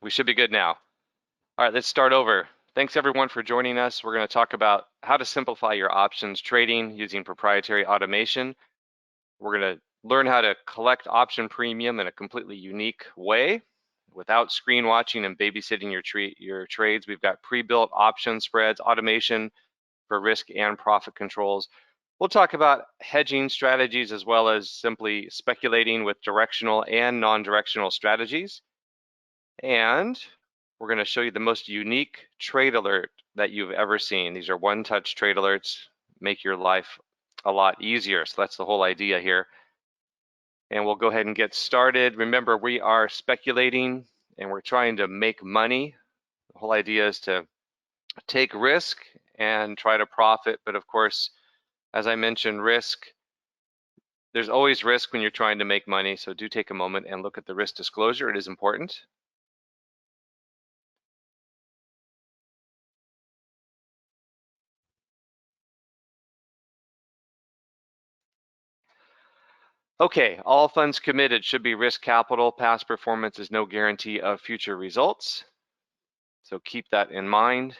We should be good now. All right, let's start over. Thanks everyone for joining us. We're going to talk about how to simplify your options trading using proprietary automation. We're going to learn how to collect option premium in a completely unique way without screen watching and babysitting your trades. We've got pre-built option spreads, automation for risk and profit controls. We'll talk about hedging strategies as well as simply speculating with directional and non-directional strategies. And we're going to show you the most unique trade alert that you've ever seen. These are one-touch trade alerts, make your life a lot easier. So that's the whole idea here. And we'll go ahead and get started. Remember, we are speculating and we're trying to make money. The whole idea is to take risk and try to profit. But of course, as I mentioned, there's always risk when you're trying to make money. So do take a moment and look at the risk disclosure. It is important. Okay, all funds committed should be risk capital. Past performance is no guarantee of future results. So keep that in mind.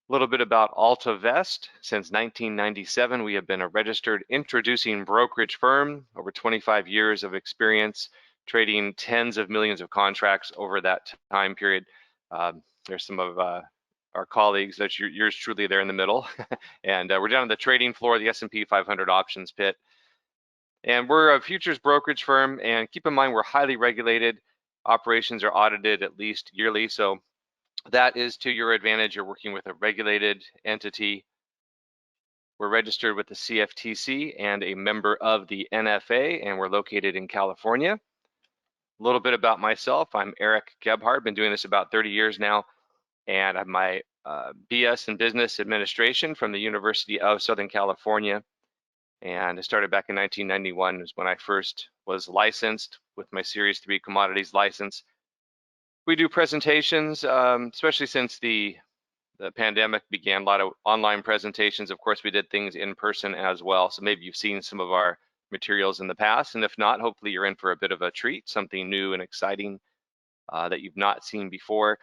A little bit about AltaVest. Since 1997, we have been a registered introducing brokerage firm, over 25 years of experience, trading tens of millions of contracts over that time period. There's some of our colleagues, that's yours truly there in the middle. And we're down on the trading floor, the S&P 500 options pit. And we're a futures brokerage firm, and keep in mind we're highly regulated. Operations are audited at least yearly, so that is to your advantage. You're working with a regulated entity. We're registered with the CFTC and a member of the NFA, and we're located in California. A little bit about myself. I'm Eric Gebhardt, been doing this about 30 years now, and I have my BS in Business Administration from the University of Southern California. And I started back in 1991 is when I first was licensed with my Series 3 commodities license. We do presentations, especially since the pandemic began, a lot of online presentations. Of course, we did things in person as well. So maybe you've seen some of our materials in the past. And if not, hopefully you're in for a bit of a treat, something new and exciting that you've not seen before.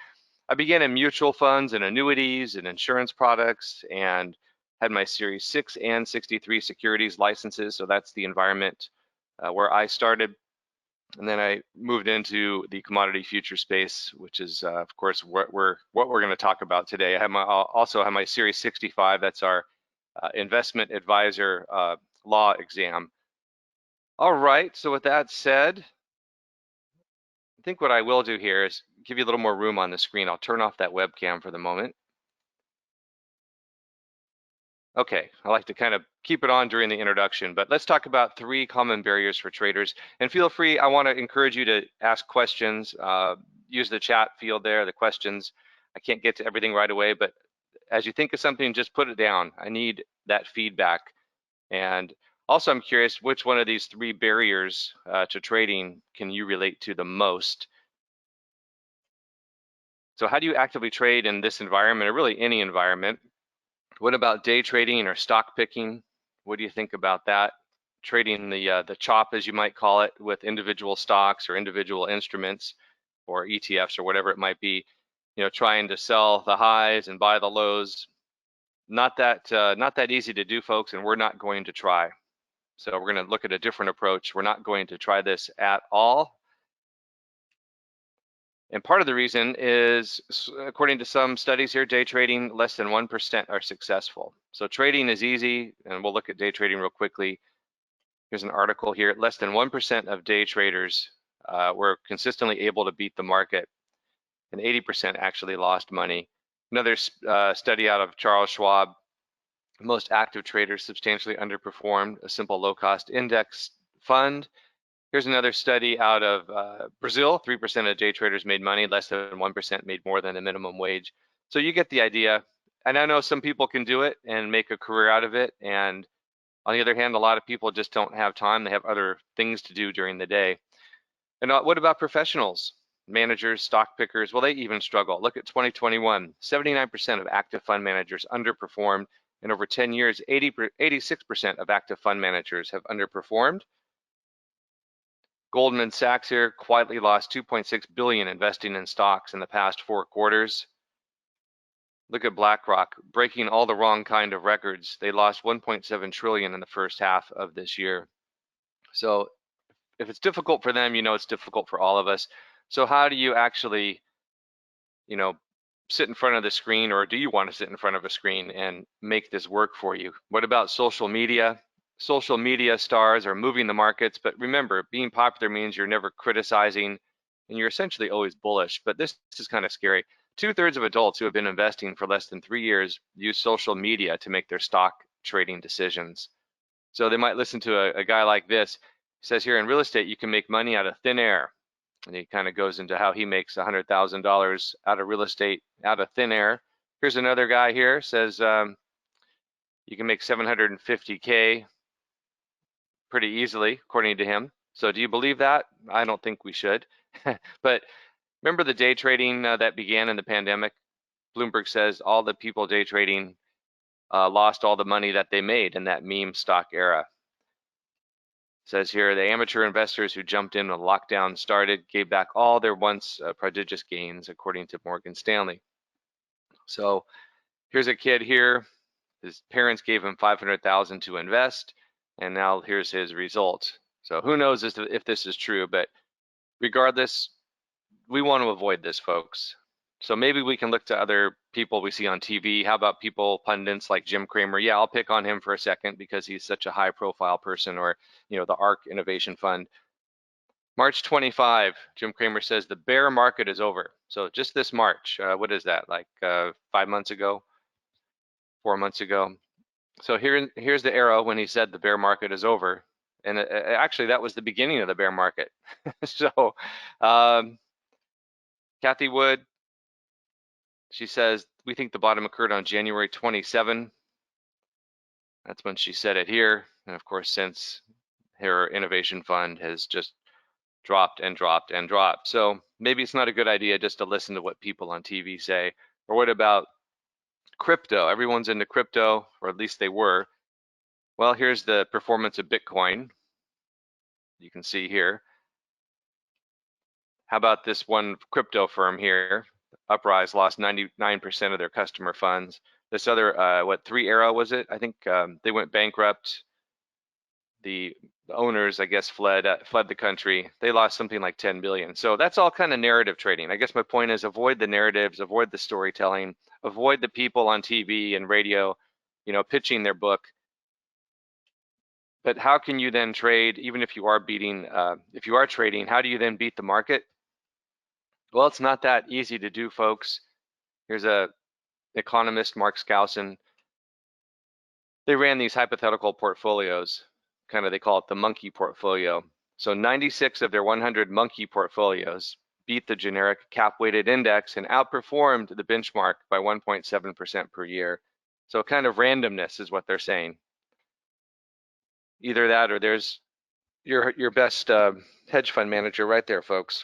I began in mutual funds and annuities and insurance products, and had my Series 6 and 63 securities licenses, so that's the environment where I started. And then I moved into the commodity future space, which is, of course, what we're going to talk about today. I also have my Series 65. That's our investment advisor law exam. All right. So with that said, I think what I will do here is give you a little more room on the screen. I'll turn off that webcam for the moment. Okay, I like to kind of keep it on during the introduction, but let's talk about 3 common barriers for traders. And feel free, I want to encourage you to ask questions. Use the chat field there, the questions. I can't get to everything right away, but as you think of something, just put it down. I need that feedback. And also, I'm curious, which one of these 3 barriers to trading can you relate to the most? So how do you actively trade in this environment, or really any environment? What about day trading or stock picking? What do you think about that? Trading the chop, as you might call it, with individual stocks or individual instruments or ETFs or whatever it might be. You know, trying to sell the highs and buy the lows. Not that easy to do, folks, and we're not going to try. So we're going to look at a different approach. We're not going to try this at all. And part of the reason is, according to some studies here, day trading, less than 1% are successful. So trading is easy, and we'll look at day trading real quickly. Here's an article here. Less than 1% of day traders were consistently able to beat the market, and 80% actually lost money. Another study out of Charles Schwab, most active traders substantially underperformed a simple low-cost index fund. Here's another study out of Brazil. 3% of day traders made money, less than 1% made more than the minimum wage. So you get the idea. And I know some people can do it and make a career out of it. And on the other hand, a lot of people just don't have time. They have other things to do during the day. And what about professionals, managers, stock pickers? Well, they even struggle. Look at 2021, 79% of active fund managers underperformed. And over 10 years, 86% of active fund managers have underperformed. Goldman Sachs here quietly lost 2.6 billion investing in stocks in the past 4 quarters. Look at BlackRock, breaking all the wrong kind of records. They lost 1.7 trillion in the first half of this year. So if it's difficult for them, you know it's difficult for all of us. So how do you actually, you know, sit in front of the screen, or do you want to sit in front of a screen and make this work for you? What about social media? Social media stars are moving the markets, but remember, being popular means you're never criticizing and you're essentially always bullish. But this is kind of scary. 2/3 of adults who have been investing for less than 3 years use social media to make their stock trading decisions. So they might listen to a guy like this. He says here, in real estate, you can make money out of thin air. And he kind of goes into how he makes $100,000 out of real estate out of thin air. Here's another guy here, says you can make 750K pretty easily, according to him. So do you believe that? I don't think we should. But remember the day trading that began in the pandemic? Bloomberg says all the people day trading lost all the money that they made in that meme stock era. It says here, the amateur investors who jumped in when lockdown started gave back all their once prodigious gains, according to Morgan Stanley. So here's a kid here. His parents gave him $500,000 to invest, and now here's his result. So who knows if this is true, but regardless, we want to avoid this, folks. So maybe we can look to other people we see on TV. How about people, pundits like Jim Cramer? Yeah, I'll pick on him for a second because he's such a high profile person, or, you know, the ARK Innovation Fund. March 25, Jim Cramer says the bear market is over. So just this March, what is that, like 5 months ago, 4 months ago? So here's the arrow when he said the bear market is over. And actually, that was the beginning of the bear market. So Kathy Wood, she says, we think the bottom occurred on January 27. That's when she said it here. And of course, since her innovation fund has just dropped and dropped and dropped. So maybe it's not a good idea just to listen to what people on TV say. Or what about crypto? Everyone's into crypto, or at least they were. Well, here's the performance of Bitcoin. You can see here. How about this one crypto firm here? Uprise lost 99% of their customer funds. This other, what, 3 Arrow was it? I think they went bankrupt. The owners, I guess, fled the country. They lost something like 10 billion. So that's all kind of narrative trading. I guess my point is avoid the narratives, avoid the storytelling, avoid the people on TV and radio, you know, pitching their book. But how can you then trade, even if you are trading, how do you then beat the market? Well, it's not that easy to do, folks. Here's a economist, Mark Skousen. They ran these hypothetical portfolios. They call it the monkey portfolio. So 96 of their 100 monkey portfolios beat the generic cap-weighted index and outperformed the benchmark by 1.7% per year. So kind of randomness is what they're saying. Either that or there's your best hedge fund manager right there, folks.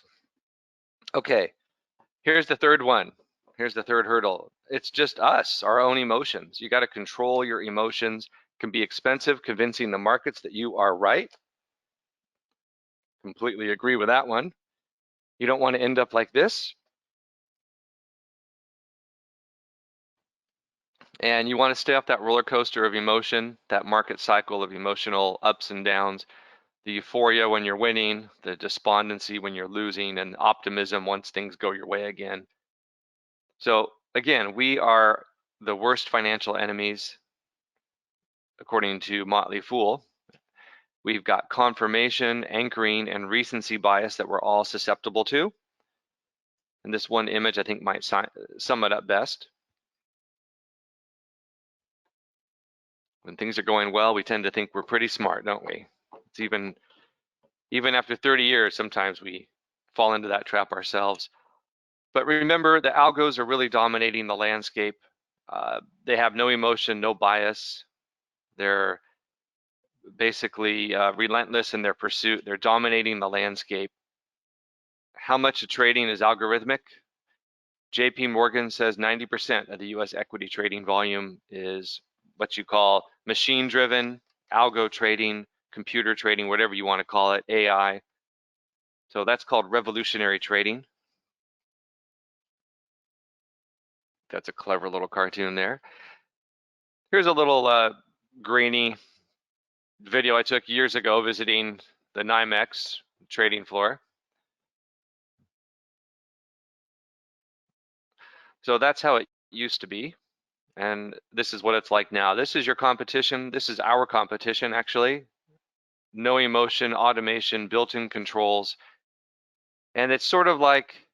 Okay, here's the third one. Here's the third hurdle. It's just us, our own emotions. You got to control your emotions. It can be expensive convincing the markets that you are right. Completely agree with that one. You don't want to end up like this. And you want to stay off that roller coaster of emotion, that market cycle of emotional ups and downs, the euphoria when you're winning, the despondency when you're losing, and optimism once things go your way again. So again, we are the worst financial enemies, according to Motley Fool. We've got confirmation, anchoring, and recency bias that we're all susceptible to. And this one image, I think, might sum it up best. When things are going well, we tend to think we're pretty smart, don't we? It's even after 30 years, sometimes we fall into that trap ourselves. But remember, the algos are really dominating the landscape. They have no emotion, no bias. They're basically relentless in their pursuit. They're dominating the landscape. How much of trading is algorithmic? JP Morgan says 90% of the US equity trading volume is what you call machine-driven, algo trading, computer trading, whatever you want to call it, AI. So that's called revolutionary trading. That's a clever little cartoon there. Here's a little grainy video I took years ago visiting the NYMEX trading floor. So that's how it used to be. And this is what it's like now. This is your competition. This is our competition, actually. No emotion, automation, built-in controls. And it's sort of like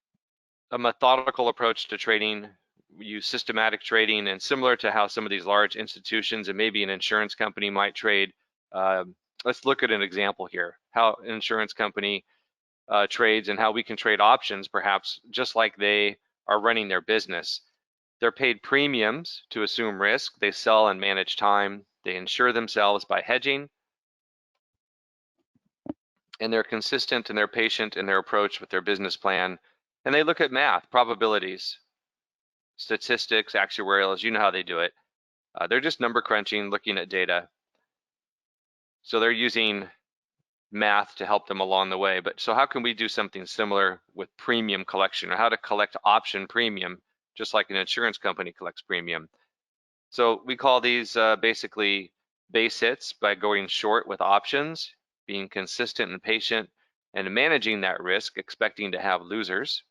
a methodical approach to trading. We use systematic trading, and similar to how some of these large institutions and maybe an insurance company might trade. Let's look at an example here, how an insurance company trades and how we can trade options, perhaps just like they are running their business. They're paid premiums to assume risk. They sell and manage time. They insure themselves by hedging. And they're consistent and they're patient in their approach with their business plan. And they look at math, probabilities, statistics, actuarials. You know how they do it. They're just number crunching, looking at data. So they're using math to help them along the way. But so how can we do something similar with premium collection, or how to collect option premium, just like an insurance company collects premium? So we call these basically base hits by going short with options, being consistent and patient, and managing that risk, expecting to have losers.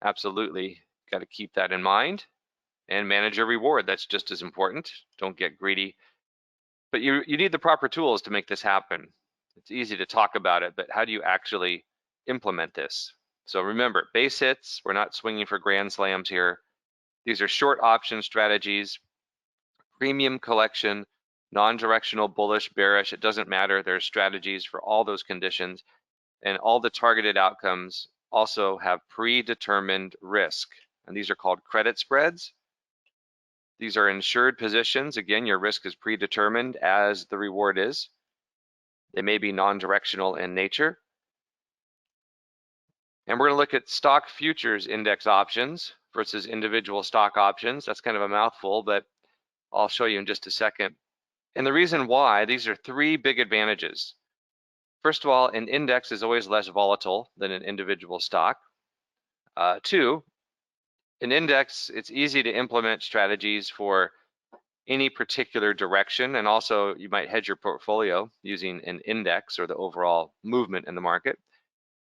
Absolutely, got to keep that in mind. And manage your reward, that's just as important. Don't get greedy. But you need the proper tools to make this happen. It's easy to talk about it, but how do you actually implement this? So remember, base hits, we're not swinging for grand slams here. These are short option strategies, premium collection, non-directional, bullish, bearish, it doesn't matter. There's strategies for all those conditions, and all the targeted outcomes also have predetermined risk. And these are called credit spreads. These are insured positions. Again, your risk is predetermined as the reward is. They may be non-directional in nature. And we're going to look at stock futures index options versus individual stock options. That's kind of a mouthful, but I'll show you in just a second. And the reason why, these are three big advantages. First of all, an index is always less volatile than an individual stock. Two, an index, it's easy to implement strategies for any particular direction, and also you might hedge your portfolio using an index or the overall movement in the market.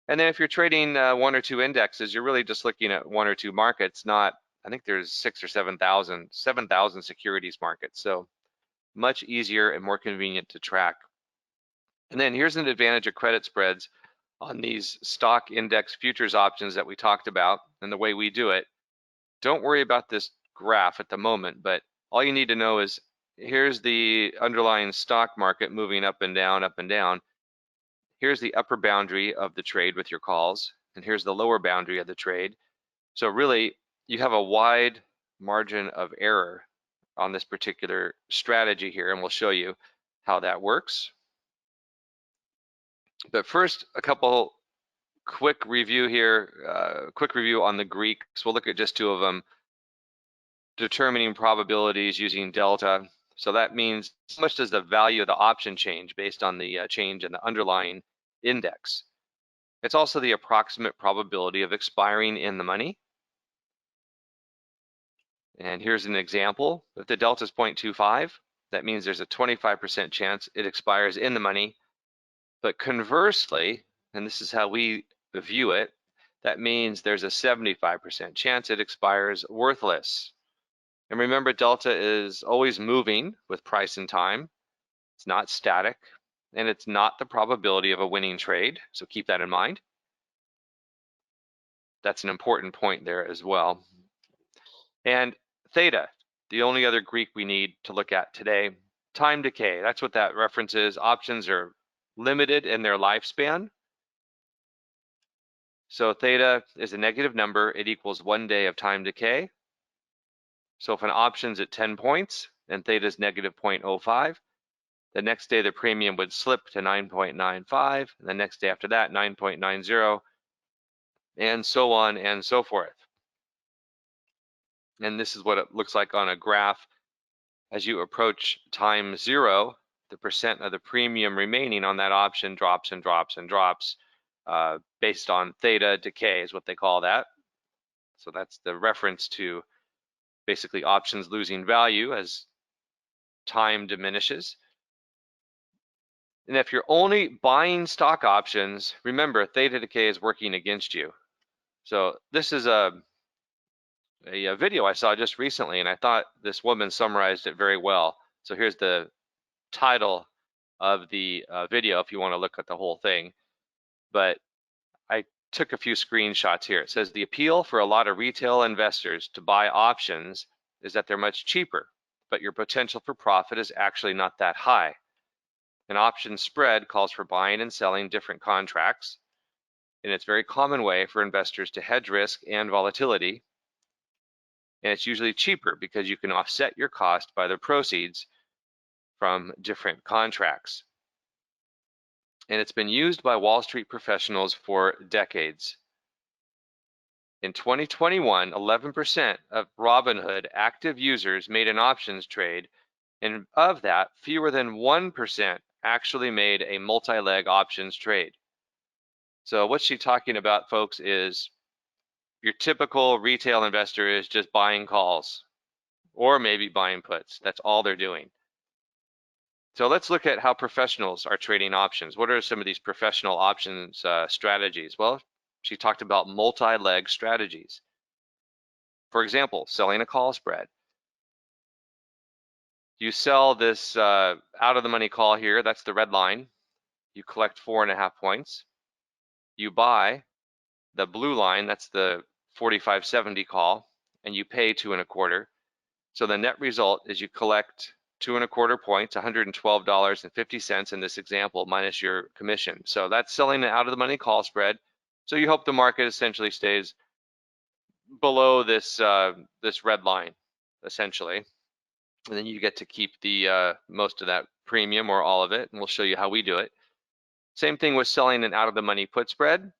And then if you're trading one or two indexes, you're really just looking at one or two markets, not, I think there's 6,000 or 7,000 securities markets. So much easier and more convenient to track. And then here's an advantage of credit spreads on these stock index futures options that we talked about and the way we do it. Don't worry about this graph at the moment, but all you need to know is here's the underlying stock market moving up and down, up and down. Here's the upper boundary of the trade with your calls, and here's the lower boundary of the trade. So really, you have a wide margin of error on this particular strategy here, and we'll show you how that works. But first, a couple quick review here, quick review on the Greeks. We'll look at just two of them. Determining probabilities using delta. So that means how much does the value of the option change based on the change in the underlying index. It's also the approximate probability of expiring in the money. And here's an example. If the delta is 0.25, that means there's a 25% chance it expires in the money. But conversely, and this is how we view it, that means there's a 75% chance it expires worthless. And remember, delta is always moving with price and time. It's not static, and it's not the probability of a winning trade. So keep that in mind. That's an important point there as well. And theta, the only other Greek we need to look at today. Time decay, that's what that reference is. Options are limited in their lifespan. So theta is a negative number. It equals 1 day of time decay. So if an option's at 10 points and theta is negative 0.05, the next day the premium would slip to 9.95, and the next day after that 9.90, and so on and so forth. And this is what it looks like on a graph. As you approach time zero, the percent of the premium remaining on that option drops and drops and drops. based on theta decay is what they call that. So that's the reference to basically options losing value as time diminishes. And if you're only buying stock options, remember theta decay is working against you. So this is a video I saw just recently, and I thought this woman summarized it very well. So here's the title of the video if you want to look at the whole thing. But I took a few screenshots here. It says the appeal for a lot of retail investors to buy options is that they're much cheaper, but your potential for profit is actually not that high. An option spread calls for buying and selling different contracts, and it's a very common way for investors to hedge risk and volatility. And it's usually cheaper because you can offset your cost by the proceeds from different contracts. And it's been used by Wall Street professionals for decades. In 2021, 11% of Robinhood active users made an options trade, and of that, fewer than 1% actually made a multi-leg options trade. So what she's talking about, folks, is your typical retail investor is just buying calls or maybe buying puts. That's all they're doing. So let's look at how professionals are trading options. What are some of these professional options strategies? Well, she talked about multi-leg strategies. For example, selling a call spread. You sell this out of the money call here, that's the red line. You collect 4.5 points. You buy the blue line, that's the 45.70 call, and you pay 2.25. So the net result is you collect 2.25 points, $112.50 in this example, minus your commission. So that's selling an out of the money call spread. So you hope the market essentially stays below this this red line, essentially, and then you get to keep the most of that premium or all of it, and we'll show you how we do it. Same thing with selling an out of the money put spread.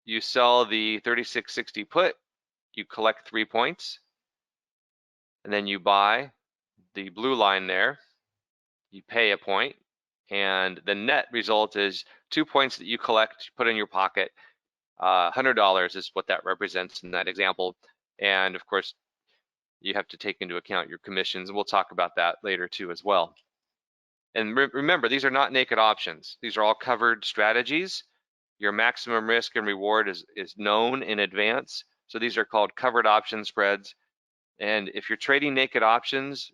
You sell the 36.60 put, you collect 3 points, and then you buy the blue line there, you pay a point, and the net result is 2 points that you collect, put in your pocket. $100 is what that represents in that example. And of course, you have to take into account your commissions, and we'll talk about that later too as well. And remember, these are not naked options. These are all covered strategies. Your maximum risk and reward is known in advance. So these are called covered option spreads. And if you're trading naked options,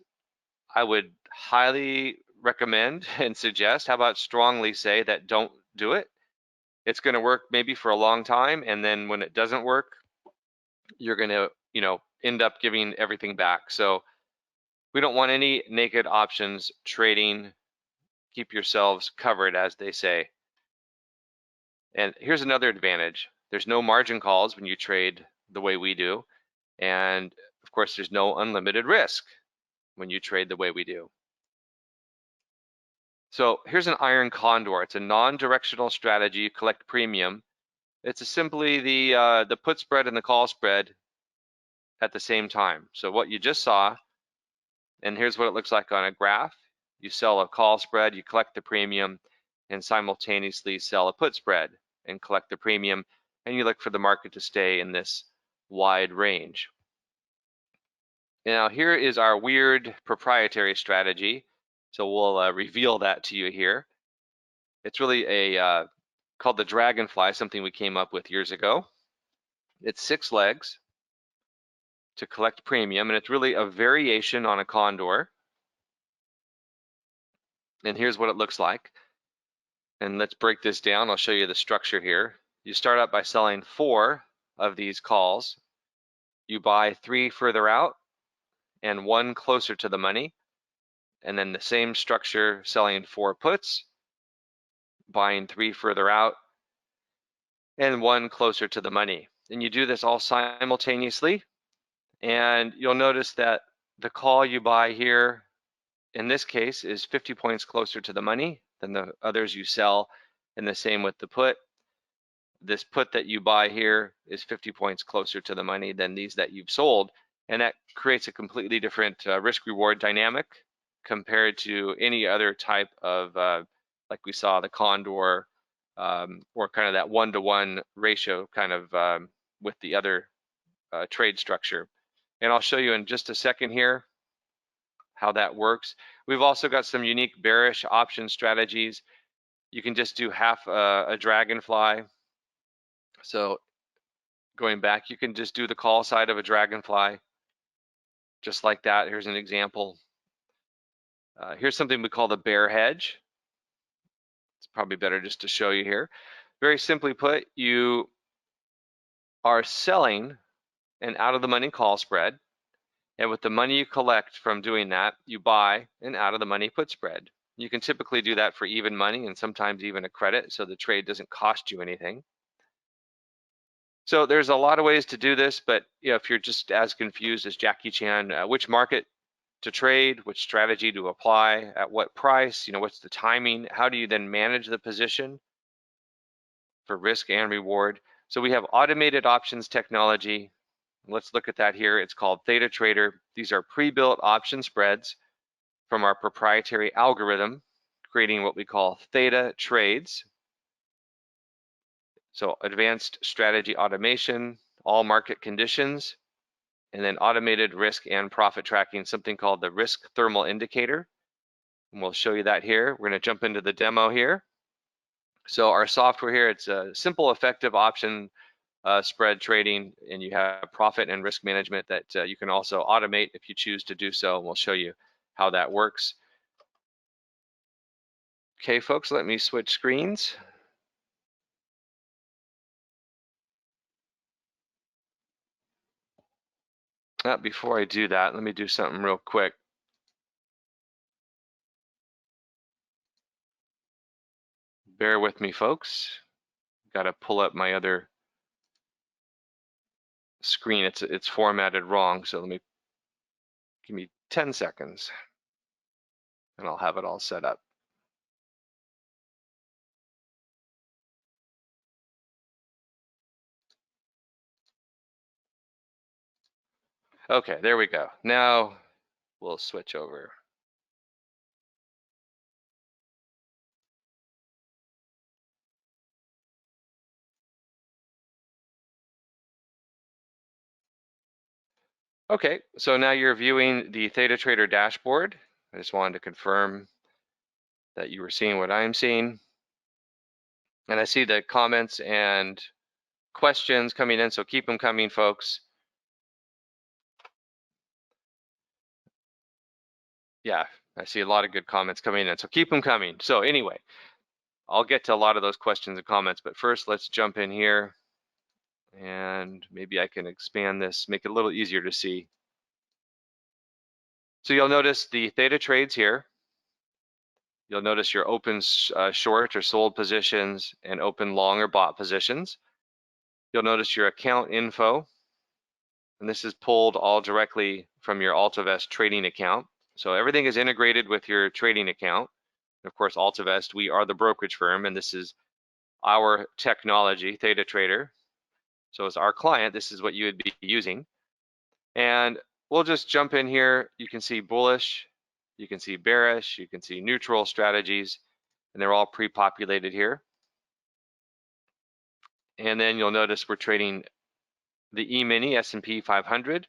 I would highly recommend and suggest, how about strongly say that don't do it. It's going to work maybe for a long time, and then when it doesn't work, you're going to, end up giving everything back. So we don't want any naked options trading. Keep yourselves covered, as they say. And here's another advantage. There's no margin calls when you trade the way we do. And of course, there's no unlimited risk when you trade the way we do. So here's an iron condor. It's a non-directional strategy. You collect premium. It's simply the put spread and the call spread at the same time. So what you just saw, and here's what it looks like on a graph. You sell a call spread, you collect the premium, and simultaneously sell a put spread and collect the premium, and you look for the market to stay in this wide range. Now here is our weird proprietary strategy. So we'll reveal that to you here. It's really a called the Dragonfly, something we came up with years ago. It's 6 legs to collect premium, and it's really a variation on a Condor. And here's what it looks like. And let's break this down. I'll show you the structure here. You start out by selling 4 of these calls. You buy 3 further out and 1 closer to the money. And then the same structure, selling 4 puts, buying 3 further out and 1 closer to the money. And you do this all simultaneously. And you'll notice that the call you buy here, in this case, is 50 points closer to the money than the others you sell, and the same with the put. This put that you buy here is 50 points closer to the money than these that you've sold, and that creates a completely different risk-reward dynamic compared to any other type of, like we saw, the Condor or kind of that 1-to-1 ratio kind of with the other trade structure. And I'll show you in just a second here how that works. We've also got some unique bearish option strategies. You can just do half a Dragonfly. So going back, you can just do the call side of a Dragonfly, just like that. Here's an example. Here's something we call the bear hedge. It's probably better just to show you here. Very simply put, you are selling an out-of-the-money call spread, and with the money you collect from doing that, you buy an out-of-the-money put spread. You can typically do that for even money and sometimes even a credit, so the trade doesn't cost you anything. So there's a lot of ways to do this, but if you're just as confused as Jackie Chan, which market to trade, which strategy to apply, at what price, what's the timing, how do you then manage the position for risk and reward? So we have automated options technology. Let's look at that here. It's called Theta Trader. These are pre-built option spreads from our proprietary algorithm, creating what we call Theta trades. So advanced strategy automation, all market conditions, and then automated risk and profit tracking, something called the risk thermal indicator. And we'll show you that here. We're going to jump into the demo here. So our software here, it's a simple, effective option spread trading, and you have profit and risk management that you can also automate if you choose to do so. And we'll show you how that works. Okay, folks, let me switch screens. Before I do that, let me do something real quick. Bear with me, folks. Got to pull up my other screen. It's formatted wrong, so give me 10 seconds, and I'll have it all set up. Okay, there we go. Now we'll switch over. Okay, so now you're viewing the Theta Trader dashboard. I just wanted to confirm that you were seeing what I'm seeing. And I see the comments and questions coming in, so keep them coming, folks. Yeah, I see a lot of good comments coming in, so keep them coming. So anyway, I'll get to a lot of those questions and comments, but first let's jump in here, and maybe I can expand this, make it a little easier to see. So you'll notice the Theta trades here. You'll notice your open short or sold positions and open long or bought positions. You'll notice your account info, and this is pulled all directly from your AltaVest trading account. So everything is integrated with your trading account. Of course, AltaVest, we are the brokerage firm, and this is our technology, Theta Trader. So as our client, this is what you would be using. And we'll just jump in here. You can see bullish, you can see bearish, you can see neutral strategies, and they're all pre-populated here. And then you'll notice we're trading the E-mini, S&P 500,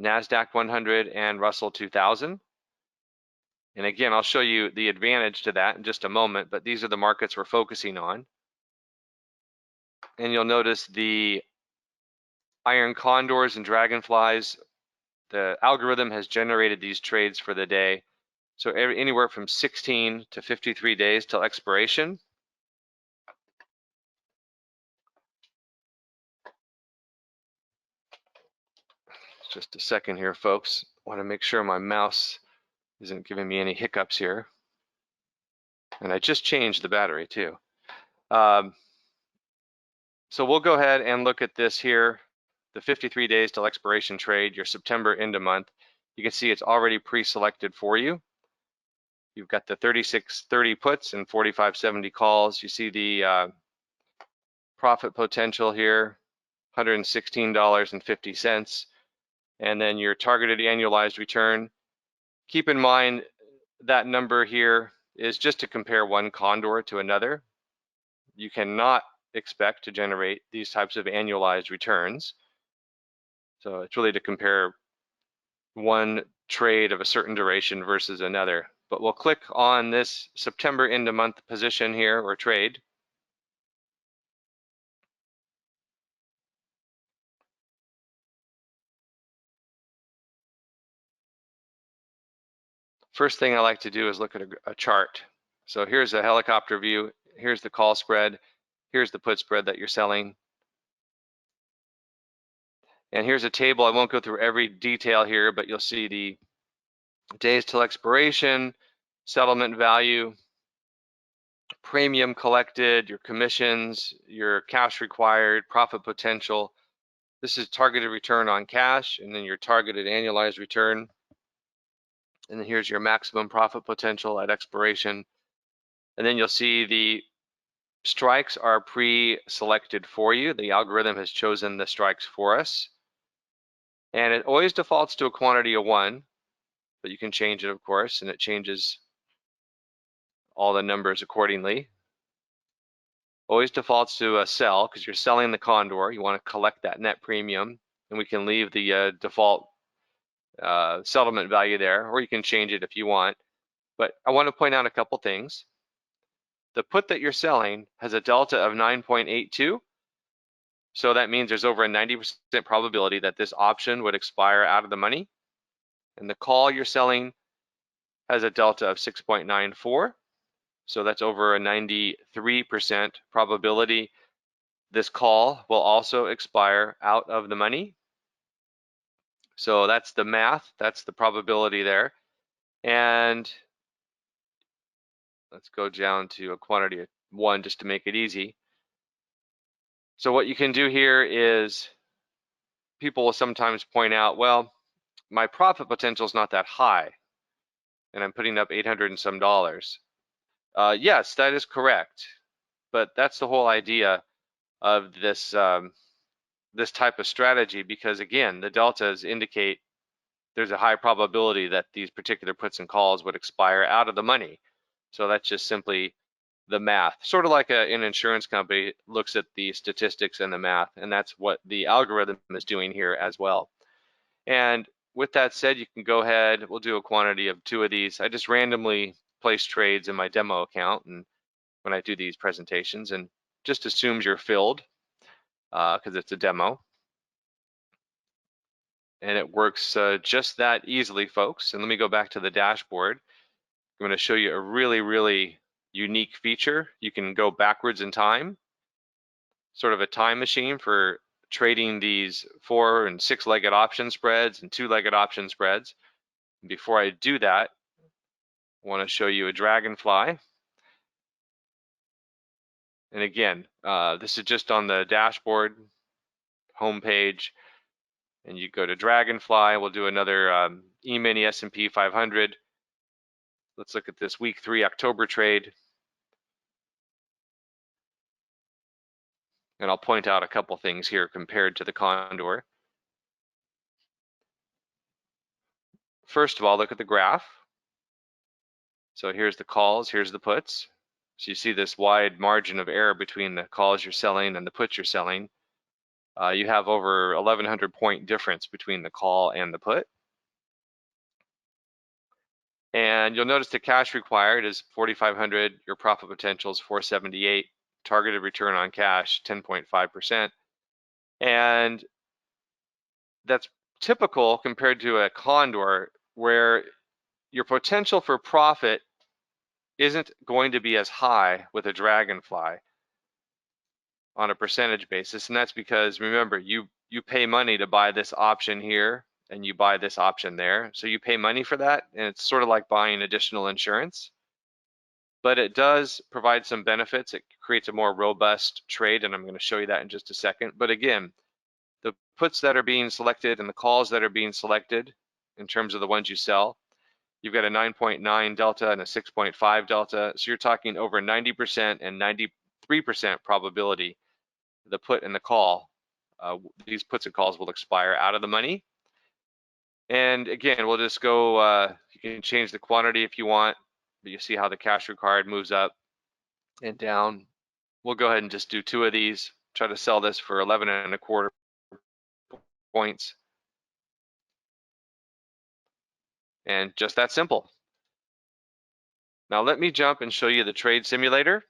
Nasdaq 100, and Russell 2000. And again, I'll show you the advantage to that in just a moment, but these are the markets we're focusing on. And you'll notice the iron condors and dragonflies. The algorithm has generated these trades for the day. So anywhere from 16 to 53 days till expiration. Just a second here, folks. I want to make sure my mouse isn't giving me any hiccups here. And I just changed the battery too. So we'll go ahead and look at this here. The 53 days till expiration trade, your September end of month. You can see it's already pre-selected for you. You've got the 36.30 puts and 45.70 calls. You see the profit potential here, $116.50. And then your targeted annualized return. Keep in mind that number here is just to compare one condor to another. you cannot expect to generate these types of annualized returns. So it's really to compare one trade of a certain duration versus another. But we'll click on this September end of month position here, or trade. First thing I like to do is look at a chart. So here's a helicopter view. Here's the call spread. Here's the put spread that you're selling. And here's a table. I won't go through every detail here, but you'll see the days till expiration, settlement value, premium collected, your commissions, your cash required, profit potential. This is targeted return on cash, and then your targeted annualized return. And then here's your maximum profit potential at expiration. And then you'll see the strikes are pre-selected for you. The algorithm has chosen the strikes for us. And it always defaults to a quantity of 1, but you can change it, of course, and it changes all the numbers accordingly. Always defaults to a sell because you're selling the Condor. You want to collect that net premium, and we can leave the default settlement value there, or you can change it if you want. But I want to point out a couple things. The put that you're selling has a delta of 9.82. So that means there's over a 90% probability that this option would expire out of the money. And the call you're selling has a delta of 6.94. So that's over a 93% probability this call will also expire out of the money. So that's the math, that's the probability there. And let's go down to a quantity of 1 just to make it easy. So what you can do here is people will sometimes point out, well, my profit potential is not that high, and I'm putting up $800 and some. Yes, that is correct, but that's the whole idea of this this type of strategy, because again, the deltas indicate there's a high probability that these particular puts and calls would expire out of the money. So that's just simply the math, sort of like an insurance company looks at the statistics and the math, and that's what the algorithm is doing here as well. And with that said, you can go ahead, we'll do a quantity of 2 of these. I just randomly place trades in my demo account, and when I do these presentations, and just assumes you're filled because it's a demo. And it works just that easily, folks. And let me go back to the dashboard. I'm going to show you a really, really unique feature. You can go backwards in time, sort of a time machine for trading these 4- and 6-legged option spreads and 2-legged option spreads. Before I do that, I want to show you a Dragonfly. And again, this is just on the dashboard homepage. And you go to Dragonfly. We'll do another E-mini S&P 500. Let's look at this week 3 October trade. And I'll point out a couple things here compared to the Condor. First of all, look at the graph. So here's the calls, here's the puts. So you see this wide margin of error between the calls you're selling and the puts you're selling. You have over 1,100 point difference between the call and the put. And you'll notice the cash required is 4,500. Your profit potential is 478. Targeted return on cash 10.5%. And that's typical compared to a Condor, where your potential for profit isn't going to be as high with a Dragonfly on a percentage basis. And that's because, remember, you pay money to buy this option here and you buy this option there. So you pay money for that, and it's sort of like buying additional insurance. But it does provide some benefits. It creates a more robust trade, and I'm going to show you that in just a second. But again, the puts that are being selected and the calls that are being selected in terms of the ones you sell, you've got a 9.9 delta and a 6.5 delta. So you're talking over 90% and 93% probability the put and the call. These puts and calls will expire out of the money. And again, we'll just go, you can change the quantity if you want, but you see how the cash required moves up and down. We'll go ahead and just do 2 of these, try to sell this for 11.25 points. And just that simple. Now let me jump and show you the trade simulator.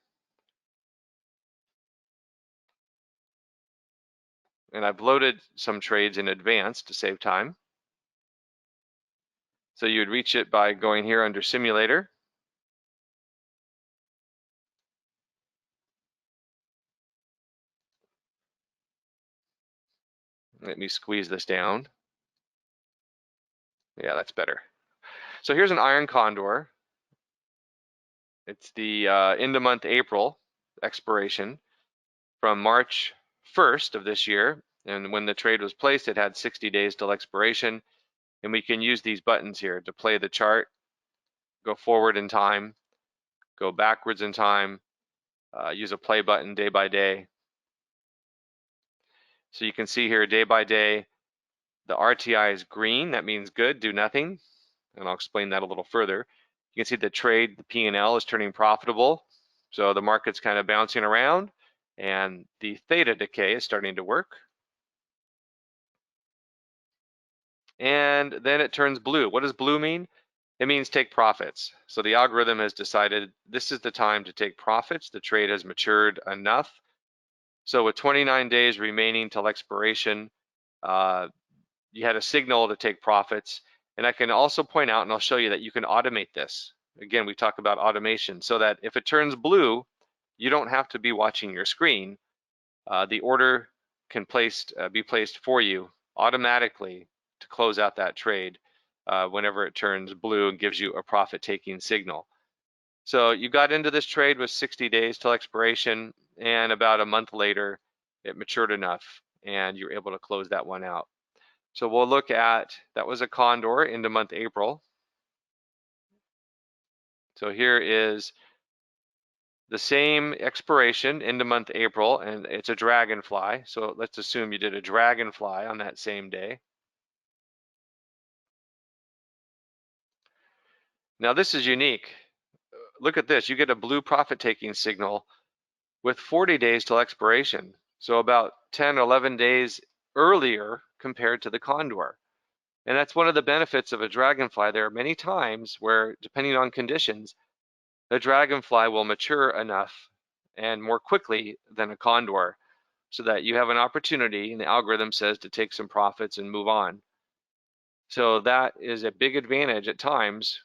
And I've loaded some trades in advance to save time. So you would reach it by going here under simulator. Let me squeeze this down. Yeah, that's better. So here's an iron condor. It's the end of month April expiration from March 1st of this year. And when the trade was placed, it had 60 days till expiration. And we can use these buttons here to play the chart, go forward in time, go backwards in time, use a play button day by day. So you can see here day by day, the RTI is green. That means good, do nothing. And I'll explain that a little further. You can see the trade, the P&L is turning profitable. So the market's kind of bouncing around and the Theta decay is starting to work. And then it turns blue. What does blue mean? It means take profits. So the algorithm has decided this is the time to take profits. The trade has matured enough. So with 29 days remaining till expiration, you had a signal to take profits. And I can also point out, and I'll show you that you can automate this. Again, we talk about automation so that if it turns blue, you don't have to be watching your screen. The order can be placed for you automatically to close out that trade whenever it turns blue and gives you a profit-taking signal. So you got into this trade with 60 days till expiration, and about a month later, it matured enough, and you're able to close that one out. So we'll look at, that was a Condor into month April. So here is the same expiration into month April, and it's a Dragonfly. So let's assume you did a Dragonfly on that same day. Now this is unique. Look at this, you get a blue profit-taking signal with 40 days till expiration. So about 10, 11 days earlier compared to the Condor. And that's one of the benefits of a Dragonfly. There are many times where, depending on conditions, the Dragonfly will mature enough and more quickly than a Condor so that you have an opportunity, and the algorithm says, to take some profits and move on. So that is a big advantage at times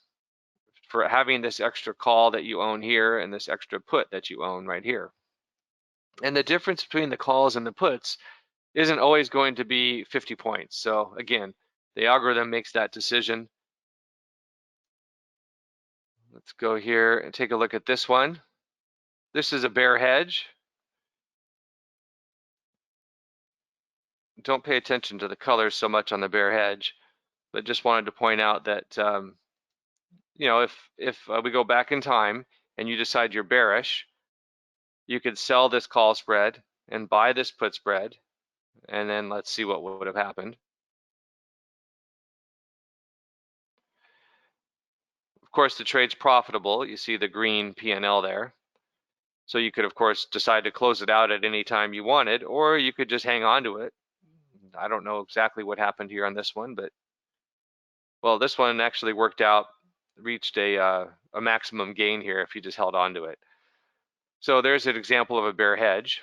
for having this extra call that you own here and this extra put that you own right here. And the difference between the calls and the puts isn't always going to be 50 points. So again, the algorithm makes that decision. Let's go here and take a look at this one. This is a bear hedge. Don't pay attention to the colors so much on the bear hedge, but just wanted to point out that you know, if we go back in time and you decide you're bearish, you could sell this call spread and buy this put spread, and then let's see what would have happened. Of course, the trade's profitable. You see the green P&L there. So you could, of course, decide to close it out at any time you wanted, or you could just hang on to it. I don't know exactly what happened here on this one, but, well, this one actually worked out, reached a maximum gain here if you just held on to it. So there's an example of a bear hedge.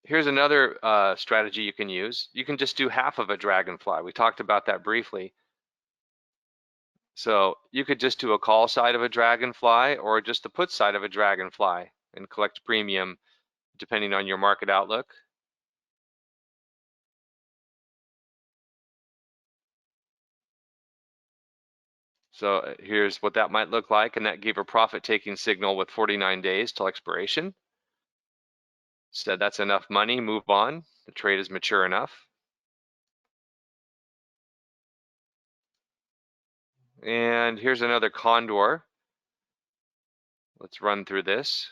Here's another strategy you can use. You can just do half of a Dragonfly. We talked about that briefly. So you could just do a call side of a Dragonfly or just the put side of a Dragonfly and collect premium depending on your market outlook. So here's what that might look like, and that gave a profit-taking signal with 49 days till expiration. Said that's enough money, move on. The trade is mature enough. And here's another Condor. Let's run through this.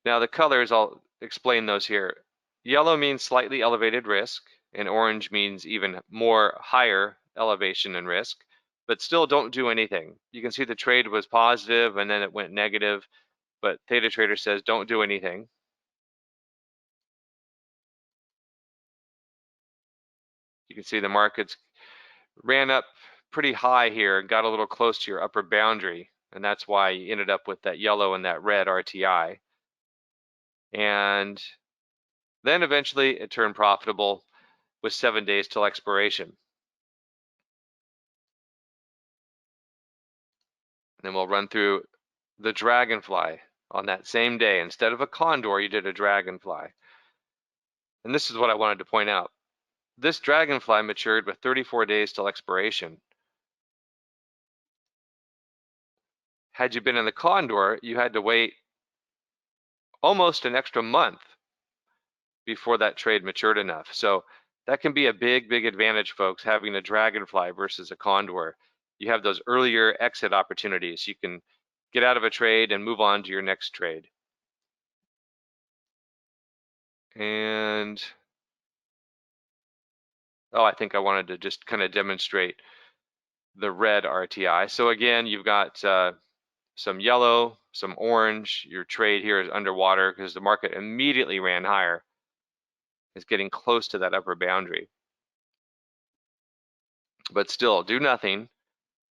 Now the colors, I'll explain those here. Yellow means slightly elevated risk, and orange means even more higher elevation and risk, but still don't do anything. You can see the trade was positive and then it went negative, but Theta Trader says don't do anything. You can see the markets ran up pretty high here and got a little close to your upper boundary, and that's why you ended up with that yellow and that red RTI. And then eventually it turned profitable with 7 days till expiration. And then we'll run through the Dragonfly on that same day. Instead of a Condor, you did a Dragonfly. And this is what I wanted to point out. This Dragonfly matured with 34 days till expiration. Had you been in the Condor, you had to wait almost an extra month before that trade matured enough. So that can be a big, big advantage, folks, having a Dragonfly versus a Condor. You have those earlier exit opportunities. You can get out of a trade and move on to your next trade. And I think I wanted to just kind of demonstrate the red RTI. So again, you've got some yellow, some orange. Your trade here is underwater because the market immediately ran higher. It's getting close to that upper boundary. But still, do nothing.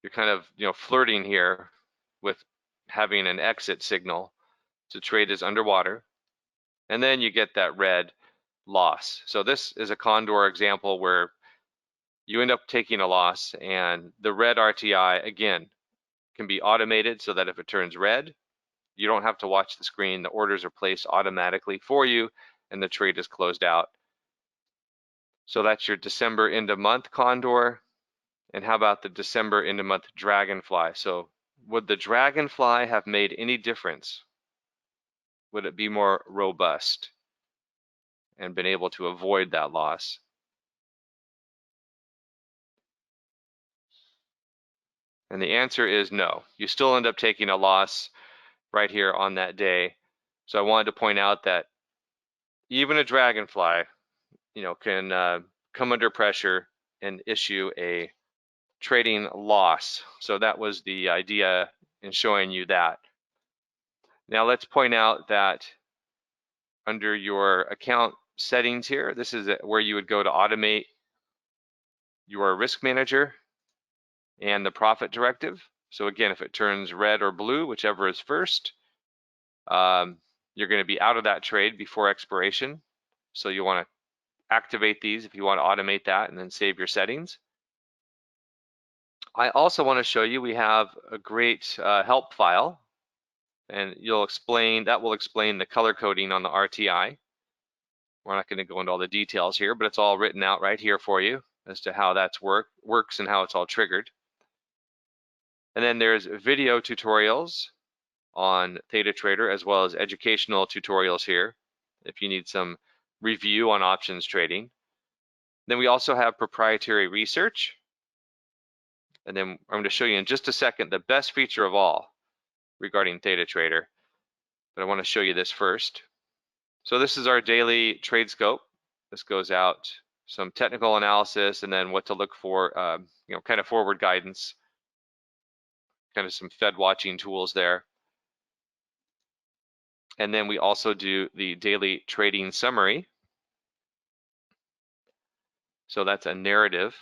You're kind of flirting here with having an exit signal. So trade is underwater. And then you get that red loss. So this is a Condor example where you end up taking a loss, and the red RTI, again, can be automated so that if it turns red, you don't have to watch the screen. The orders are placed automatically for you, and the trade is closed out. So that's your December end of month Condor. And how about the December end of month Dragonfly? So would the Dragonfly have made any difference? Would it be more robust and been able to avoid that loss? And the answer is no. You still end up taking a loss right here on that day. So I wanted to point out that even a Dragonfly, can come under pressure and issue a trading loss. So that was the idea in showing you that. Now let's point out that under your account settings here, this is where you would go to automate your risk manager and the profit directive. So again, if it turns red or blue, whichever is first, you're going to be out of that trade before expiration. So you want to activate these if you want to automate that and then save your settings. I also want to show you we have a great help file, and that will explain the color coding on the RTI. We're not going to go into all the details here, but it's all written out right here for you as to how that works and how it's all triggered. And then there's video tutorials on Theta Trader, as well as educational tutorials here if you need some review on options trading. Then we also have proprietary research. And then I'm going to show you in just a second the best feature of all regarding Theta Trader. But I want to show you this first. So this is our daily trade scope. This goes out some technical analysis and then what to look for, kind of forward guidance, kind of some Fed watching tools there. And then we also do the daily trading summary. So that's a narrative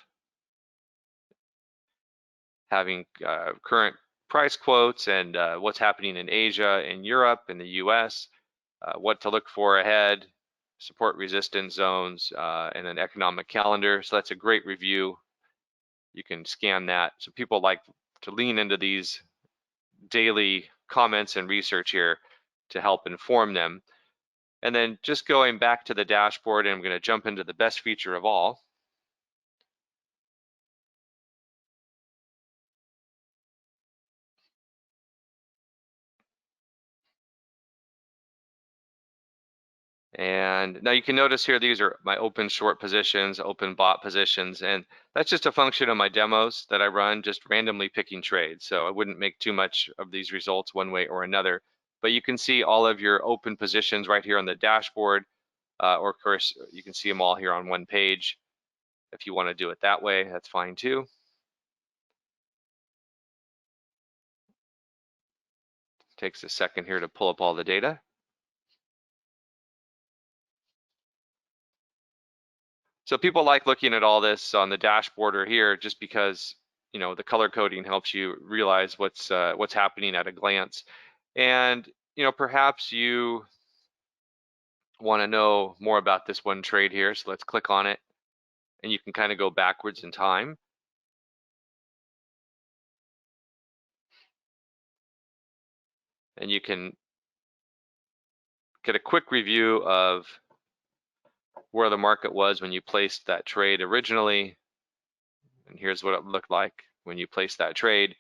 having current price quotes and what's happening in Asia, in Europe, in the US, what to look for ahead, support resistance zones, and an economic calendar. So that's a great review. You can scan that. So people like to lean into these daily comments and research here to help inform them. And then just going back to the dashboard, and I'm going to jump into the best feature of all. And now you can notice here, these are my open short positions, open bot positions, and that's just a function of my demos that I run, just randomly picking trades. So I wouldn't make too much of these results one way or another, but you can see all of your open positions right here on the dashboard, or of course, you can see them all here on one page. If you want to do it that way, that's fine too. Takes a second here to pull up all the data. So people like looking at all this on the dashboard or here just because, you know, the color coding helps you realize what's happening at a glance. And, you know, perhaps you want to know more about this one trade here. So let's click on it and you can kind of go backwards in time. And you can get a quick review of where the market was when you placed that trade originally. And here's what it looked like when you placed that trade.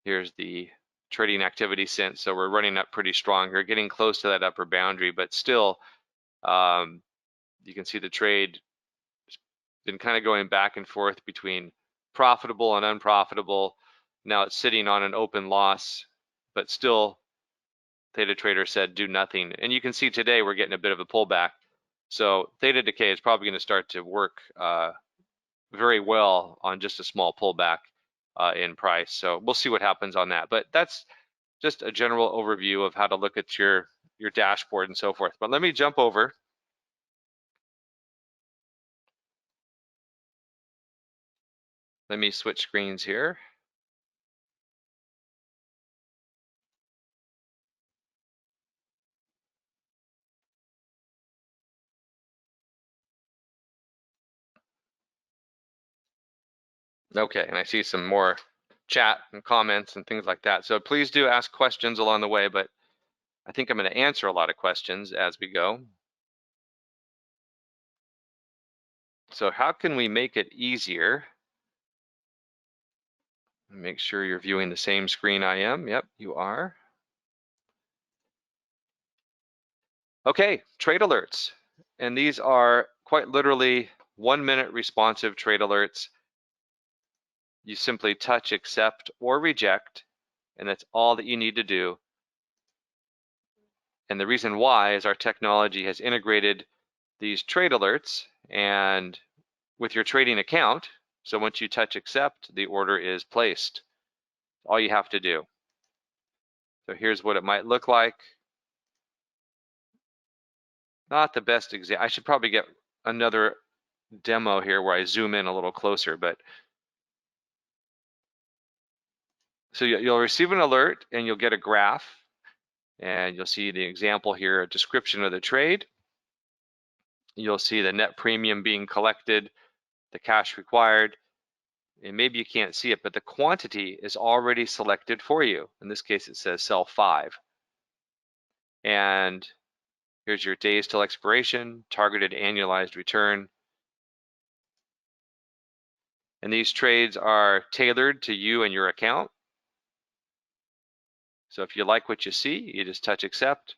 Here's the trading activity since. So we're running up pretty strong here, getting close to that upper boundary, but still, you can see the trade has been kind of going back and forth between profitable and unprofitable. Now it's sitting on an open loss, but still Theta Trader said do nothing. And you can see today we're getting a bit of a pullback. So Theta Decay is probably going to start to work very well on just a small pullback in price. So we'll see what happens on that. But that's just a general overview of how to look at your dashboard and so forth. But let me jump over. Let me switch screens here. Okay, and I see some more chat and comments and things like that. So please do ask questions along the way, but I think I'm going to answer a lot of questions as we go. So how can we make it easier? Make sure you're viewing the same screen I am. Yep, you are. Okay, trade alerts. And these are quite literally 1-minute responsive trade alerts. You simply touch accept or reject, and that's all that you need to do. And the reason why is our technology has integrated these trade alerts and with your trading account. So once you touch accept, the order is placed. All you have to do. So here's what it might look like. Not the best example. I should probably get another demo here where I zoom in a little closer, but so you'll receive an alert and you'll get a graph and you'll see the example here, a description of the trade. You'll see the net premium being collected, the cash required, and maybe you can't see it, but the quantity is already selected for you. In this case, it says sell 5. And here's your days till expiration, targeted annualized return. And these trades are tailored to you and your account. So if you like what you see, you just touch accept.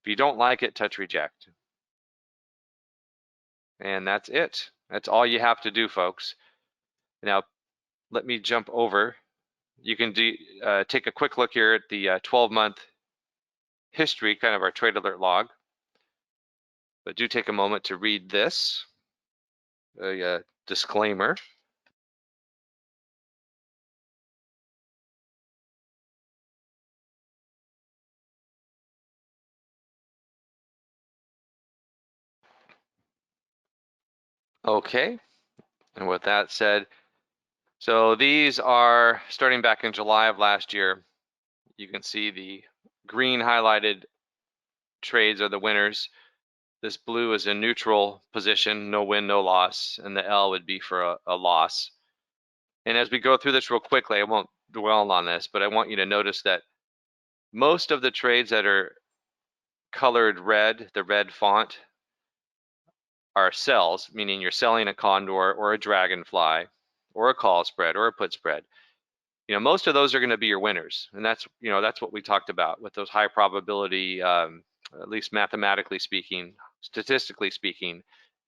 If you don't like it, touch reject. And that's it. That's all you have to do, folks. Now, let me jump over. You can take a quick look here at the 12-month history, kind of our trade alert log. But do take a moment to read this, a disclaimer. Okay, and with that said, so these are starting back in July of last year. You can see the green highlighted trades are the winners. This blue is a neutral position, no win, no loss, and the L would be for a loss. And as we go through this real quickly, I won't dwell on this, but I want you to notice that most of the trades that are colored red, the red font, are sells, meaning you're selling a Condor or a Dragonfly or a call spread or a put spread. You know, most of those are going to be your winners, and that's, you know, that's what we talked about with those high probability, at least mathematically speaking, statistically speaking,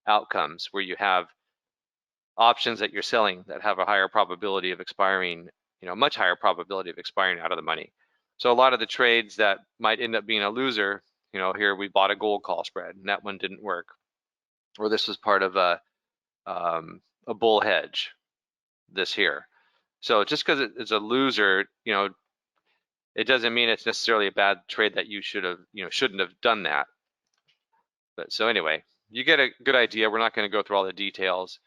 outcomes where you have options that you're selling that have a higher probability of expiring, you know, much higher probability of expiring out of the money. So a lot of the trades that might end up being a loser, you know, here we bought a gold call spread and that one didn't work. Or this was part of a a bull hedge, this here. So just because it's a loser, it doesn't mean it's necessarily a bad trade that you shouldn't have done that. But so anyway, you get a good idea. We're not going to go through all the details,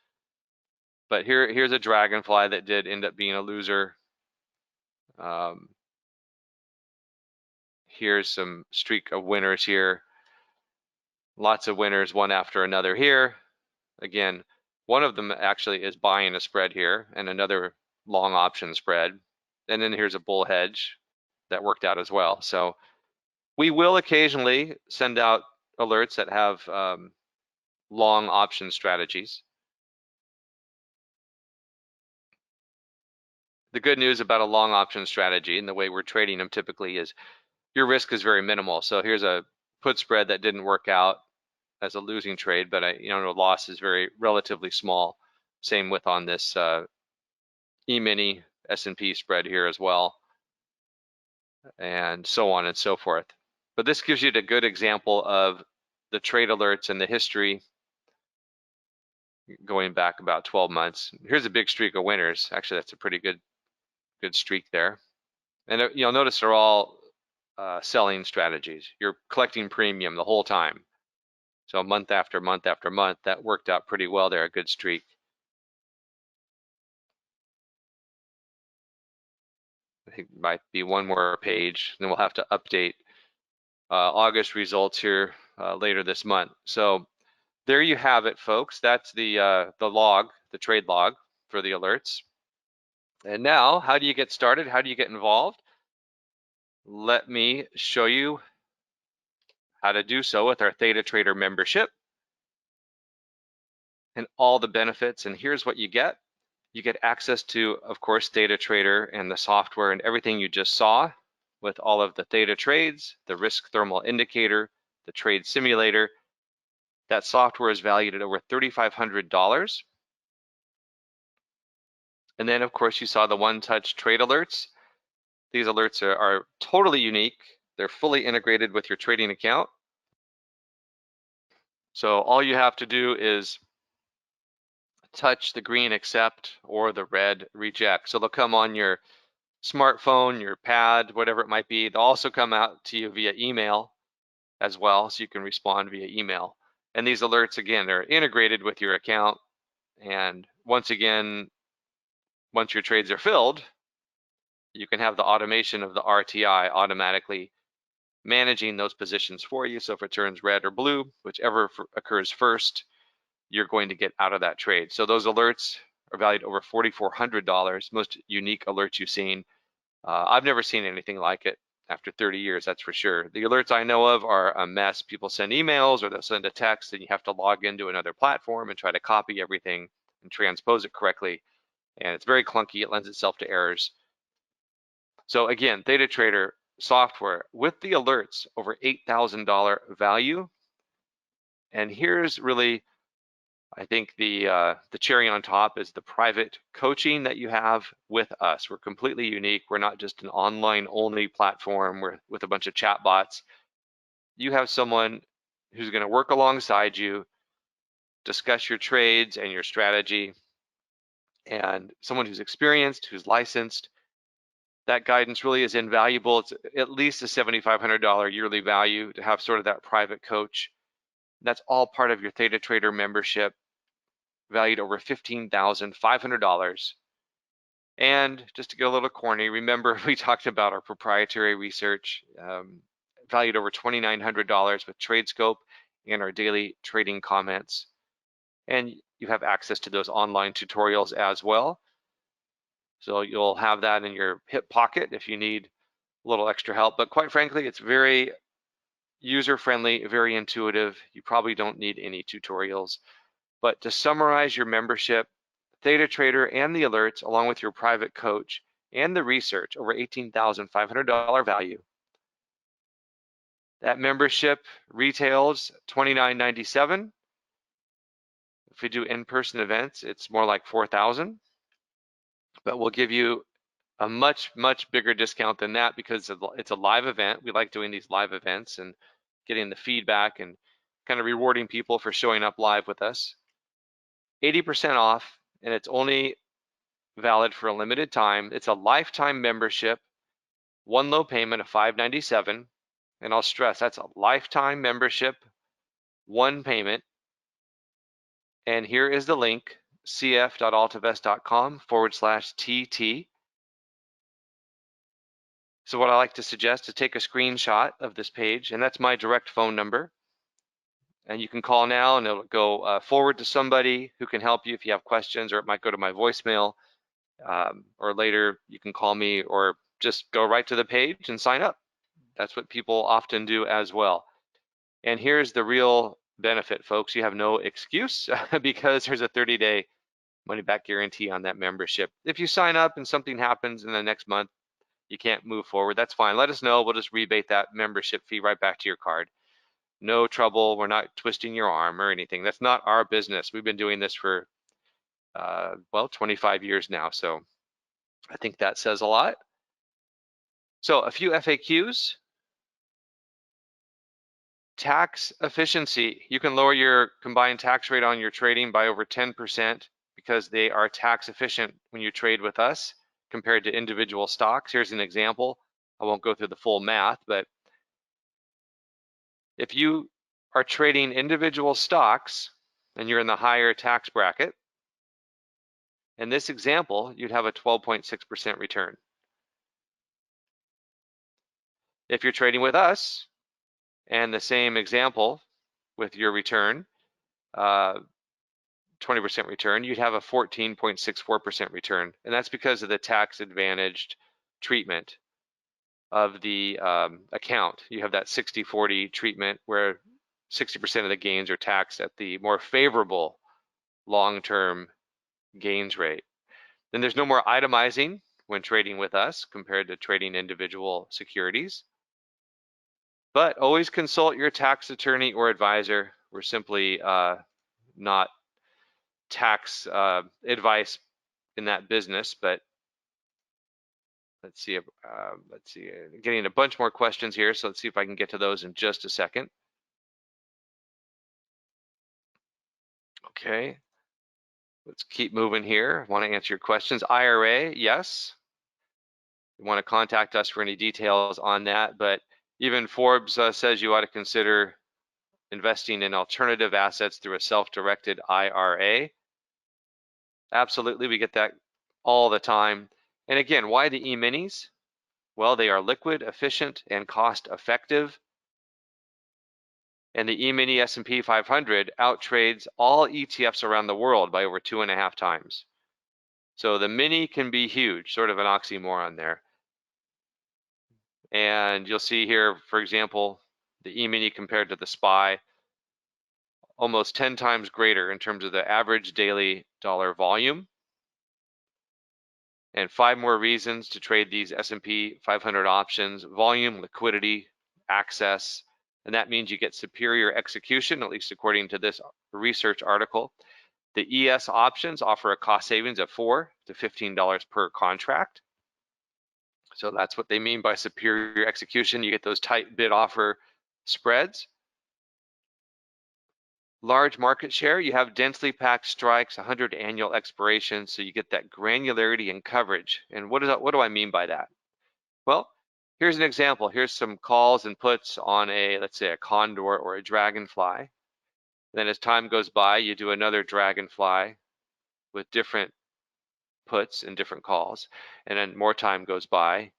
but here's a Dragonfly that did end up being a loser. Here's some streak of winners here. Lots of winners, one after another here. Again, one of them actually is buying a spread here and another long option spread. And then here's a bull hedge that worked out as well. So we will occasionally send out alerts that have long option strategies. The good news about a long option strategy and the way we're trading them typically is your risk is very minimal. So here's a put spread that didn't work out as a losing trade, but the loss is relatively small. Same with on this E-mini S&P spread here as well, and so on and so forth. But this gives you a good example of the trade alerts and the history going back about 12 months. Here's a big streak of winners. Actually, that's a pretty good streak there. And you'll notice they're all selling strategies. You're collecting premium the whole time. So month after month after month, that worked out pretty well there, a good streak. I think it might be one more page, then we'll have to update August results here later this month. So there you have it, folks. That's the log, the trade log for the alerts. And now, how do you get started? How do you get involved? Let me show you how to do so with our Theta Trader membership and all the benefits. And here's what you get. You get access to, of course, Theta Trader and the software and everything you just saw with all of the Theta trades, the risk thermal indicator, the trade simulator. That software is valued at over $3,500. And then, of course, you saw the one-touch trade alerts. These alerts are totally unique. They're fully integrated with your trading account. So all you have to do is touch the green accept or the red reject. So they'll come on your smartphone, your pad, whatever it might be. They'll also come out to you via email as well, so you can respond via email. And these alerts, again, they're integrated with your account. And once again, once your trades are filled, you can have the automation of the RTI automatically managing those positions for you. So if it turns red or blue, whichever occurs first, you're going to get out of that trade. So those alerts are valued over $4,400, most unique alerts you've seen. I've never seen anything like it after 30 years, that's for sure. The alerts I know of are a mess. People send emails or they'll send a text and you have to log into another platform and try to copy everything and transpose it correctly. And it's very clunky. It lends itself to errors. So again, Theta Trader software with the alerts, over $8,000 value. And here's really, I think the cherry on top is the private coaching that you have with us. We're completely unique. We're not just an online only platform with a bunch of chat bots. You have someone who's going to work alongside you, discuss your trades and your strategy, and someone who's experienced, who's licensed. That guidance really is invaluable. It's at least a $7,500 yearly value to have sort of that private coach. That's all part of your Theta Trader membership, valued over $15,500. And just to get a little corny, remember we talked about our proprietary research, valued over $2,900 with TradeScope and our daily trading comments. And you have access to those online tutorials as well. So you'll have that in your hip pocket if you need a little extra help. But quite frankly, it's very user-friendly, very intuitive. You probably don't need any tutorials. But to summarize your membership, Theta Trader and the alerts, along with your private coach and the research, over $18,500 value. That membership retails $29.97. If we do in-person events, it's more like $4,000. But we'll give you a much, much bigger discount than that because it's a live event. We like doing these live events and getting the feedback and kind of rewarding people for showing up live with us. 80% off and it's only valid for a limited time. It's a lifetime membership, one low payment of $597, and I'll stress that's a lifetime membership, one payment. And here is the link, cf.altivest.com/TT. So what I like to suggest is take a screenshot of this page, and that's my direct phone number. And you can call now, and it'll go forward to somebody who can help you if you have questions, or it might go to my voicemail, or later you can call me, or just go right to the page and sign up. That's what people often do as well. And here's the real benefit, folks. You have no excuse because there's a 30-day money-back guarantee on that membership. If you sign up and something happens in the next month, you can't move forward, that's fine. Let us know. We'll just rebate that membership fee right back to your card. No trouble. We're not twisting your arm or anything. That's not our business. We've been doing this for, well, 25 years now. So I think that says a lot. So a few FAQs. Tax efficiency. You can lower your combined tax rate on your trading by over 10% because they are tax efficient when you trade with us compared to individual stocks. Here's an example. I won't go through the full math, but if you are trading individual stocks and you're in the higher tax bracket, in this example, you'd have a 12.6% return. If you're trading with us, and the same example with your return, 20% return, you'd have a 14.64% return. And that's because of the tax advantaged treatment of the account. You have that 60-40 treatment where 60% of the gains are taxed at the more favorable long-term gains rate. Then there's no more itemizing when trading with us compared to trading individual securities. But always consult your tax attorney or advisor. We're simply not tax advice in that business, but let's see. Getting a bunch more questions here, so let's see if I can get to those in just a second. Okay, let's keep moving here. I want to answer your questions. IRA, yes. You want to contact us for any details on that, but even Forbes says you ought to consider investing in alternative assets through a self-directed IRA. Absolutely, we get that all the time. And again, why the E-minis? Well, they are liquid, efficient, and cost-effective. And the E-mini S&P 500 outtrades all ETFs around the world by over 2.5 times. So the mini can be huge, sort of an oxymoron there. And you'll see here, for example, the E-mini compared to the SPY, almost 10 times greater in terms of the average daily dollar volume. And 5 more reasons to trade these S&P 500 options: volume, liquidity, access, and that means you get superior execution, at least according to this research article. The ES options offer a cost savings of $4 to $15 per contract. So that's what they mean by superior execution. You get those tight bid offer spreads. Large market share, you have densely packed strikes, 100 annual expirations, so you get that granularity and coverage. And what do I mean by that? Well, here's an example. Here's some calls and puts on a, let's say, a Condor or a Dragonfly. Then as time goes by, you do another Dragonfly with different puts and different calls. And then more time goes by,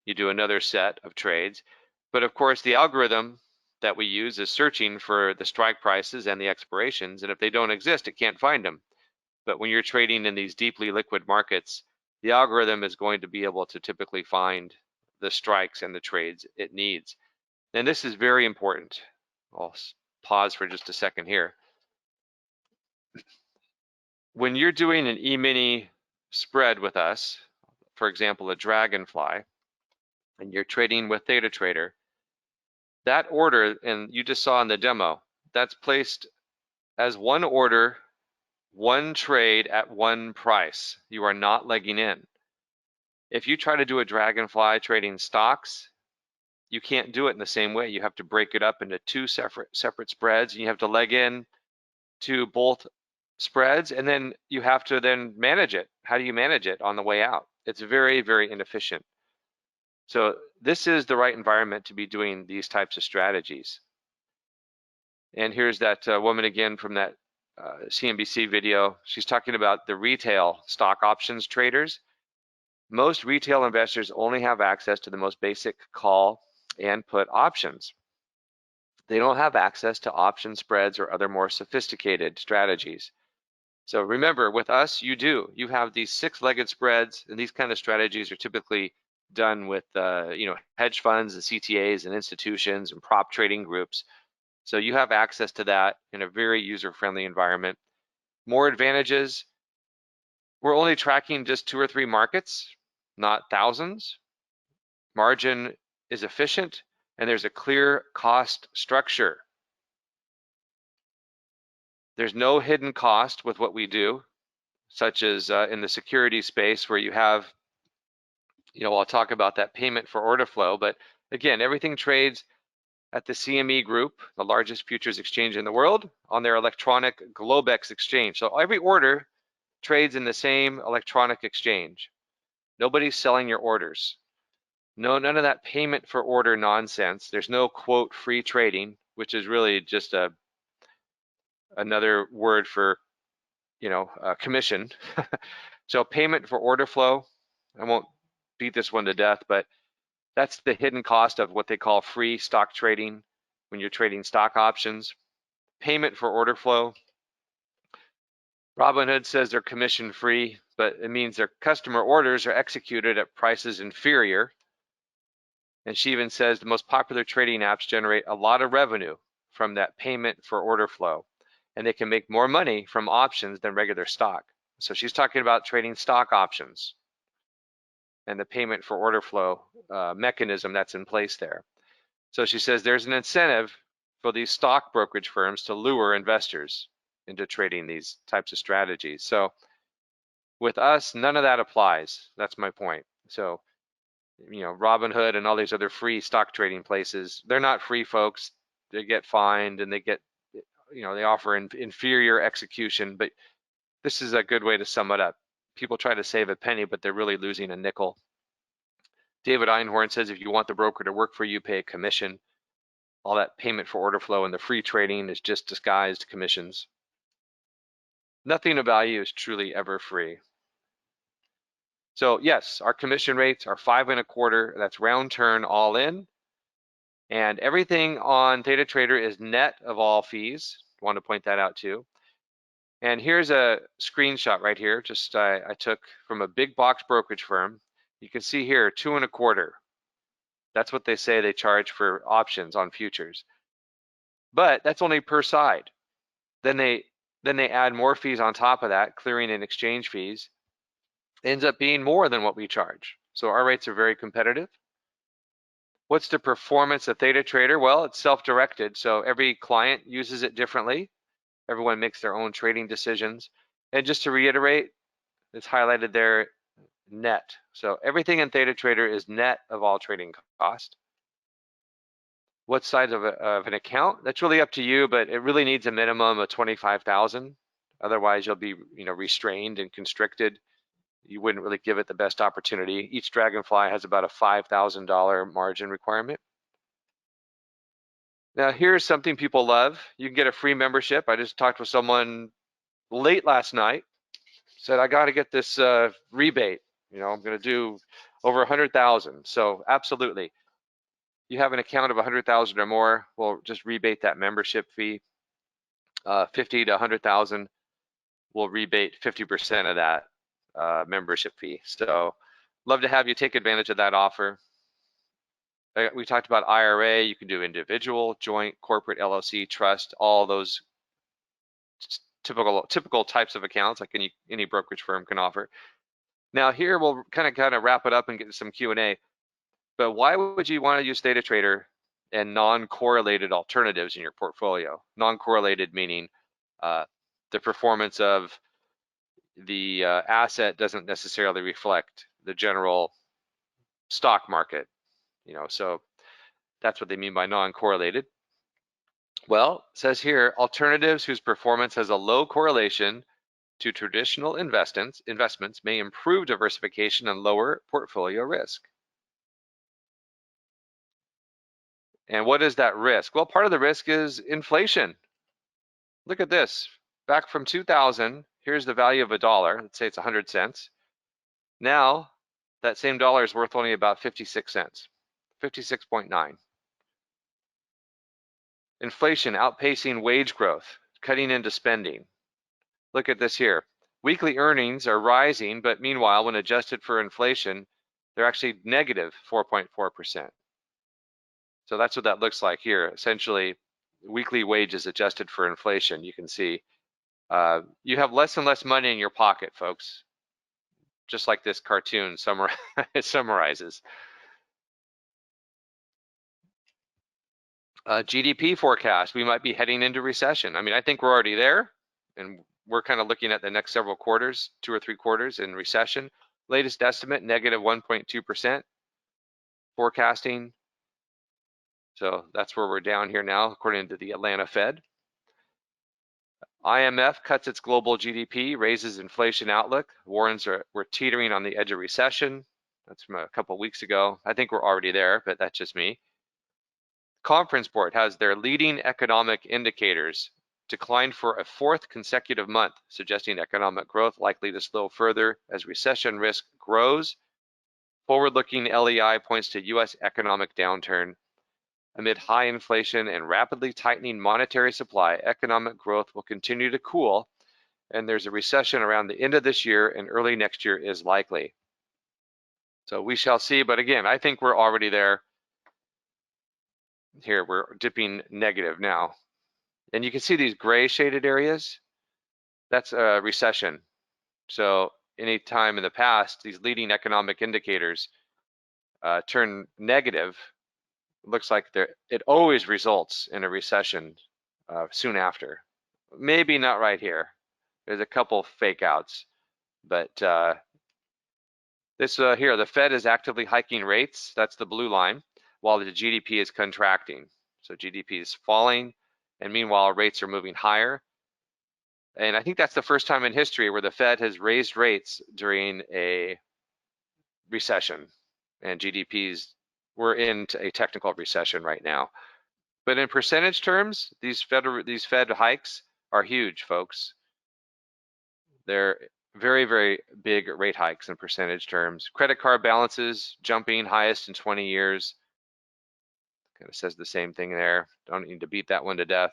you do another set of trades. But of course, the algorithm that we use is searching for the strike prices and the expirations, and if they don't exist, it can't find them. But when you're trading in these deeply liquid markets, the algorithm is going to be able to typically find the strikes and the trades it needs. And this is very important. I'll pause for just a second here. When you're doing an E-mini spread with us, for example, a Dragonfly, and you're trading with Theta Trader, that order, and you just saw in the demo, that's placed as one order, one trade at one price. You are not legging in. If you try to do a Dragonfly trading stocks, you can't do it in the same way. You have to break it up into 2 separate spreads, and you have to leg in to both spreads, and then you have to then manage it. How do you manage it on the way out? It's very, very inefficient. So this is the right environment to be doing these types of strategies. And here's that woman again from that CNBC video. She's talking about the retail stock options traders. Most retail investors only have access to the most basic call and put options. They don't have access to option spreads or other more sophisticated strategies. So remember, with us, you do. You have these six-legged spreads, and these kind of strategies are typically done with hedge funds and CTAs and institutions and prop trading groups. So you have access to that in a very user-friendly environment. More advantages. We're only tracking just 2 or 3 markets, not thousands. Margin is efficient, and there's a clear cost structure. There's no hidden cost with what we do, such as in the security space where you have, I'll talk about that payment for order flow, but again, everything trades at the CME Group, the largest futures exchange in the world, on their electronic Globex exchange. So every order trades in the same electronic exchange. Nobody's selling your orders. No, none of that payment for order nonsense. There's no quote free trading, which is really just another word for commission. So payment for order flow, I won't beat this one to death, but that's the hidden cost of what they call free stock trading when you're trading stock options. Payment for order flow. Robinhood says they're commission free, but it means their customer orders are executed at prices inferior. And she even says the most popular trading apps generate a lot of revenue from that payment for order flow, and they can make more money from options than regular stock. So she's talking about trading stock options and the payment for order flow mechanism that's in place there. So she says there's an incentive for these stock brokerage firms to lure investors into trading these types of strategies. So with us, none of that applies. That's my point. So, Robinhood and all these other free stock trading places, they're not free, folks. They get fined and they get, they offer inferior execution, but this is a good way to sum it up. People try to save a penny, but they're really losing a nickel. David Einhorn says if you want the broker to work for you, pay a commission. All that payment for order flow and the free trading is just disguised commissions. Nothing of value is truly ever free. So yes, our commission rates are 5 1/4. That's round turn all in. And everything on Theta Trader is net of all fees. I want to point that out too. And here's a screenshot right here. Just I took from a big box brokerage firm. You can see here 2 1/4. That's what they say they charge for options on futures. But that's only per side. Then they add more fees on top of that, clearing and exchange fees. Ends up being more than what we charge. So our rates are very competitive. What's the performance of Theta Trader? Well, it's self-directed, so every client uses it differently. Everyone makes their own trading decisions. And just to reiterate, it's highlighted there, net. So everything in Theta Trader is net of all trading cost. What size of an account? That's really up to you, but it really needs a minimum of 25,000. Otherwise, you'll be restrained and constricted. You wouldn't really give it the best opportunity. Each Dragonfly has about a $5,000 margin requirement. Now, here's something people love. You can get a free membership. I just talked with someone late last night, said, I got to get this rebate. I'm going to do over 100,000. So absolutely. You have an account of 100,000 or more, we'll just rebate that membership fee. 50 to 100,000, we'll rebate 50% of that membership fee. So love to have you take advantage of that offer. We talked about IRA. You can do individual, joint, corporate, LLC, trust, all those typical types of accounts like any brokerage firm can offer. Now here we'll kind of wrap it up and get some Q&A. But why would you want to use Theta Trader and non-correlated alternatives in your portfolio? Non-correlated meaning the performance of the asset doesn't necessarily reflect the general stock market. So that's what they mean by non-correlated. Well, it says here, alternatives whose performance has a low correlation to traditional investments may improve diversification and lower portfolio risk. And what is that risk? Well, part of the risk is inflation. Look at this. Back from 2000, here's the value of a dollar. Let's say it's 100 cents. Now, that same dollar is worth only about 56 cents, 56.9. Inflation outpacing wage growth, cutting into spending. Look at this here. Weekly earnings are rising, but meanwhile, when adjusted for inflation, they're actually negative 4.4%. So that's what that looks like here. Essentially, weekly wages adjusted for inflation. You can see you have less and less money in your pocket, folks, just like this cartoon summarizes. GDP forecast, we might be heading into recession. I mean, I think we're already there, and we're kind of looking at the next several quarters, 2 or 3 quarters in recession. Latest estimate, negative 1.2% forecasting. So that's where we're down here now, according to the Atlanta Fed. IMF cuts its global GDP, raises inflation outlook. Warrants we're teetering on the edge of recession. That's from a couple of weeks ago. I think we're already there, but that's just me. Conference Board has their leading economic indicators declined for a 4th consecutive month, suggesting economic growth likely to slow further as recession risk grows. Forward-looking LEI points to U.S. economic downturn. Amid high inflation and rapidly tightening monetary supply, economic growth will continue to cool, and there's a recession around the end of this year and early next year is likely. So we shall see, but again, I think we're already there. Here, we're dipping negative now. And you can see these gray shaded areas. That's a recession. So any time in the past, these leading economic indicators turn negative. It looks like it always results in a recession soon after. Maybe not right here. There's a couple fake outs, but this here, the Fed is actively hiking rates. That's the blue line, while the GDP is contracting. So GDP is falling, and meanwhile rates are moving higher. And I think that's the first time in history where the Fed has raised rates during a recession, and we're into a technical recession right now. But in percentage terms, these Fed hikes are huge, folks. They're very, very big rate hikes in percentage terms. Credit card balances jumping highest in 20 years. Kind of says the same thing there. Don't need to beat that one to death.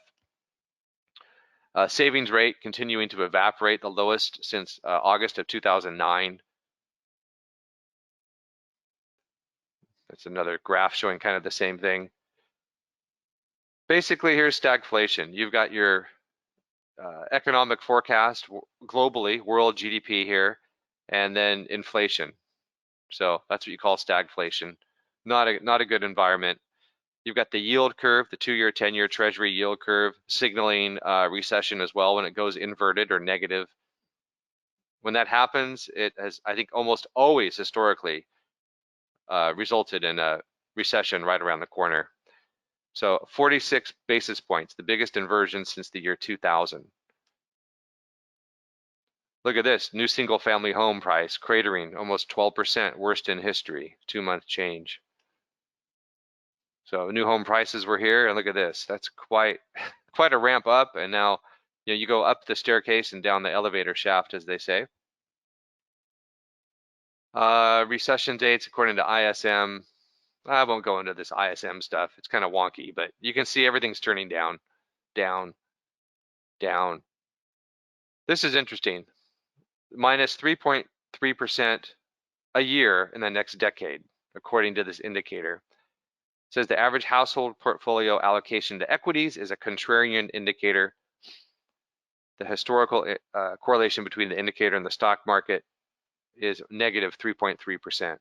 Savings rate continuing to evaporate, the lowest since August of 2009. That's another graph showing kind of the same thing. Basically, here's stagflation. You've got your economic forecast globally, world GDP here, and then inflation. So that's what you call stagflation. Not a good environment. You've got the yield curve, the 2-year, 10-year Treasury yield curve, signaling recession as well when it goes inverted or negative. When that happens, it has, I think, almost always historically resulted in a recession right around the corner. So 46 basis points, the biggest inversion since the year 2000. Look at this, new single family home price cratering almost 12%, worst in history, 2-month change. So new home prices were here, and look at this. That's quite a ramp up, and now you go up the staircase and down the elevator shaft, as they say. Recession dates according to ISM. I won't go into this ISM stuff. It's kind of wonky, but you can see everything's turning down, down, down. This is interesting. Minus 3.3% a year in the next decade, according to this indicator. It says the average household portfolio allocation to equities is a contrarian indicator. The historical correlation between the indicator and the stock market is negative 3.3%.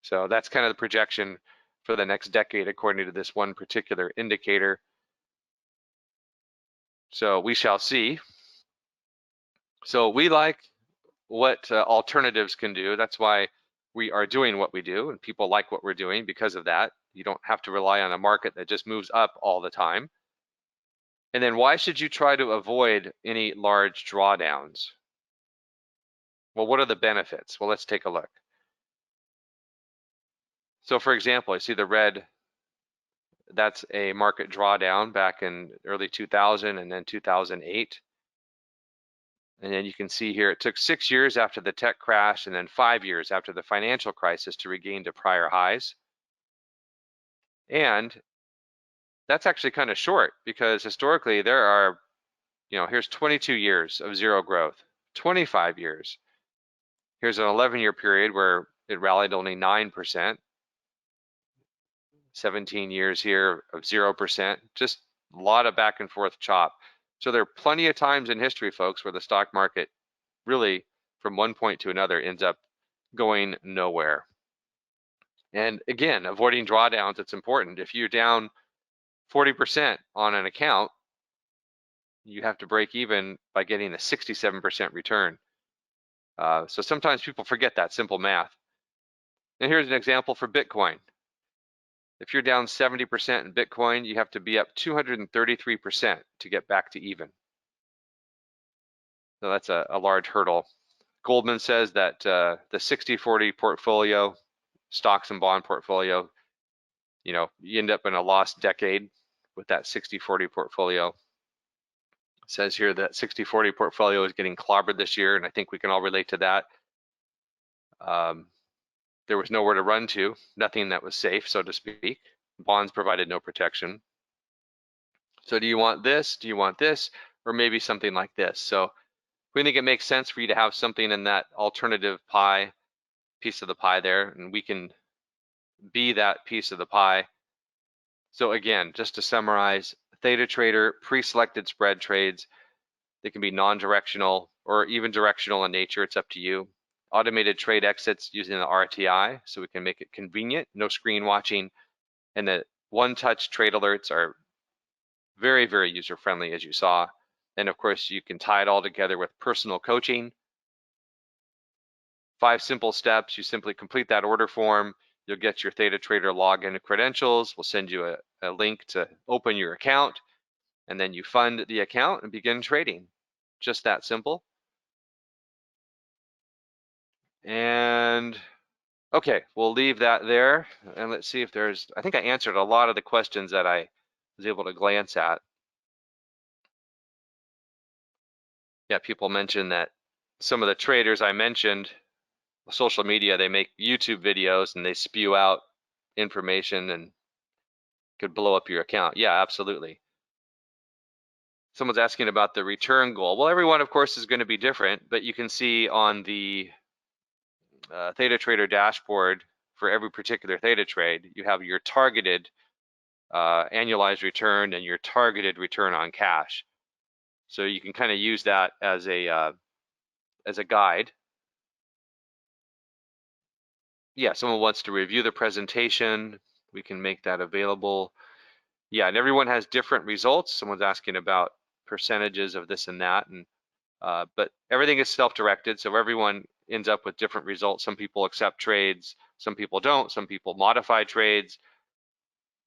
So that's kind of the projection for the next decade, according to this one particular indicator. So we shall see. So we like what alternatives can do. That's why we are doing what we do, and people like what we're doing because of that. You don't have to rely on a market that just moves up all the time. And then why should you try to avoid any large drawdowns? Well, what are the benefits? Well, let's take a look. So for example, I see the red, that's a market drawdown back in early 2000 and then 2008. And then you can see here, it took 6 years after the tech crash and then 5 years after the financial crisis to regain to prior highs. And that's actually kind of short because historically there are, here's 22 years of zero growth, 25 years. Here's an 11-year period where it rallied only 9%, 17 years here of 0%, just a lot of back and forth chop. So there are plenty of times in history, folks, where the stock market really, from one point to another, ends up going nowhere. And again, avoiding drawdowns, it's important. If you're down 40% on an account, you have to break even by getting a 67% return. So sometimes people forget that simple math. And here's an example for Bitcoin. If you're down 70% in Bitcoin, you have to be up 233% to get back to even. So that's a large hurdle. Goldman says that the 60-40 portfolio, stocks and bond portfolio, you end up in a lost decade with that 60-40 portfolio. It says here that 60-40 portfolio is getting clobbered this year, and I think we can all relate to that. There was nowhere to run to, nothing that was safe, so to speak. Bonds provided no protection. So do you want this? Do you want this? Or maybe something like this? So we think it makes sense for you to have something in that alternative pie, piece of the pie there, and we can be that piece of the pie. So again, just to summarize, Theta Trader, pre-selected spread trades. They can be non-directional or even directional in nature, it's up to you. Automated trade exits using the RTI, so we can make it convenient, no screen watching, and the one-touch trade alerts are very, very user-friendly, as you saw. And of course, you can tie it all together with personal coaching. 5 simple steps. You simply complete that order form. You'll get your Theta Trader login and credentials. We'll send you a link to open your account, and then you fund the account and begin trading. Just that simple. And okay, we'll leave that there, and let's see if there's, I think I answered a lot of the questions that I was able to glance at. Yeah, people mentioned that some of the traders I mentioned, social media, they make YouTube videos and they spew out information and could blow up your account. Yeah, absolutely. Someone's asking about the return goal. Well, everyone, of course, is going to be different, but you can see on the Theta Trader dashboard for every particular Theta trade, you have your targeted annualized return and your targeted return on cash. So you can kind of use that as a guide. Yeah, someone wants to review the presentation. We can make that available. Yeah, and everyone has different results. Someone's asking about percentages of this and that, and but everything is self-directed, so everyone ends up with different results. Some people accept trades, some people don't, some people modify trades.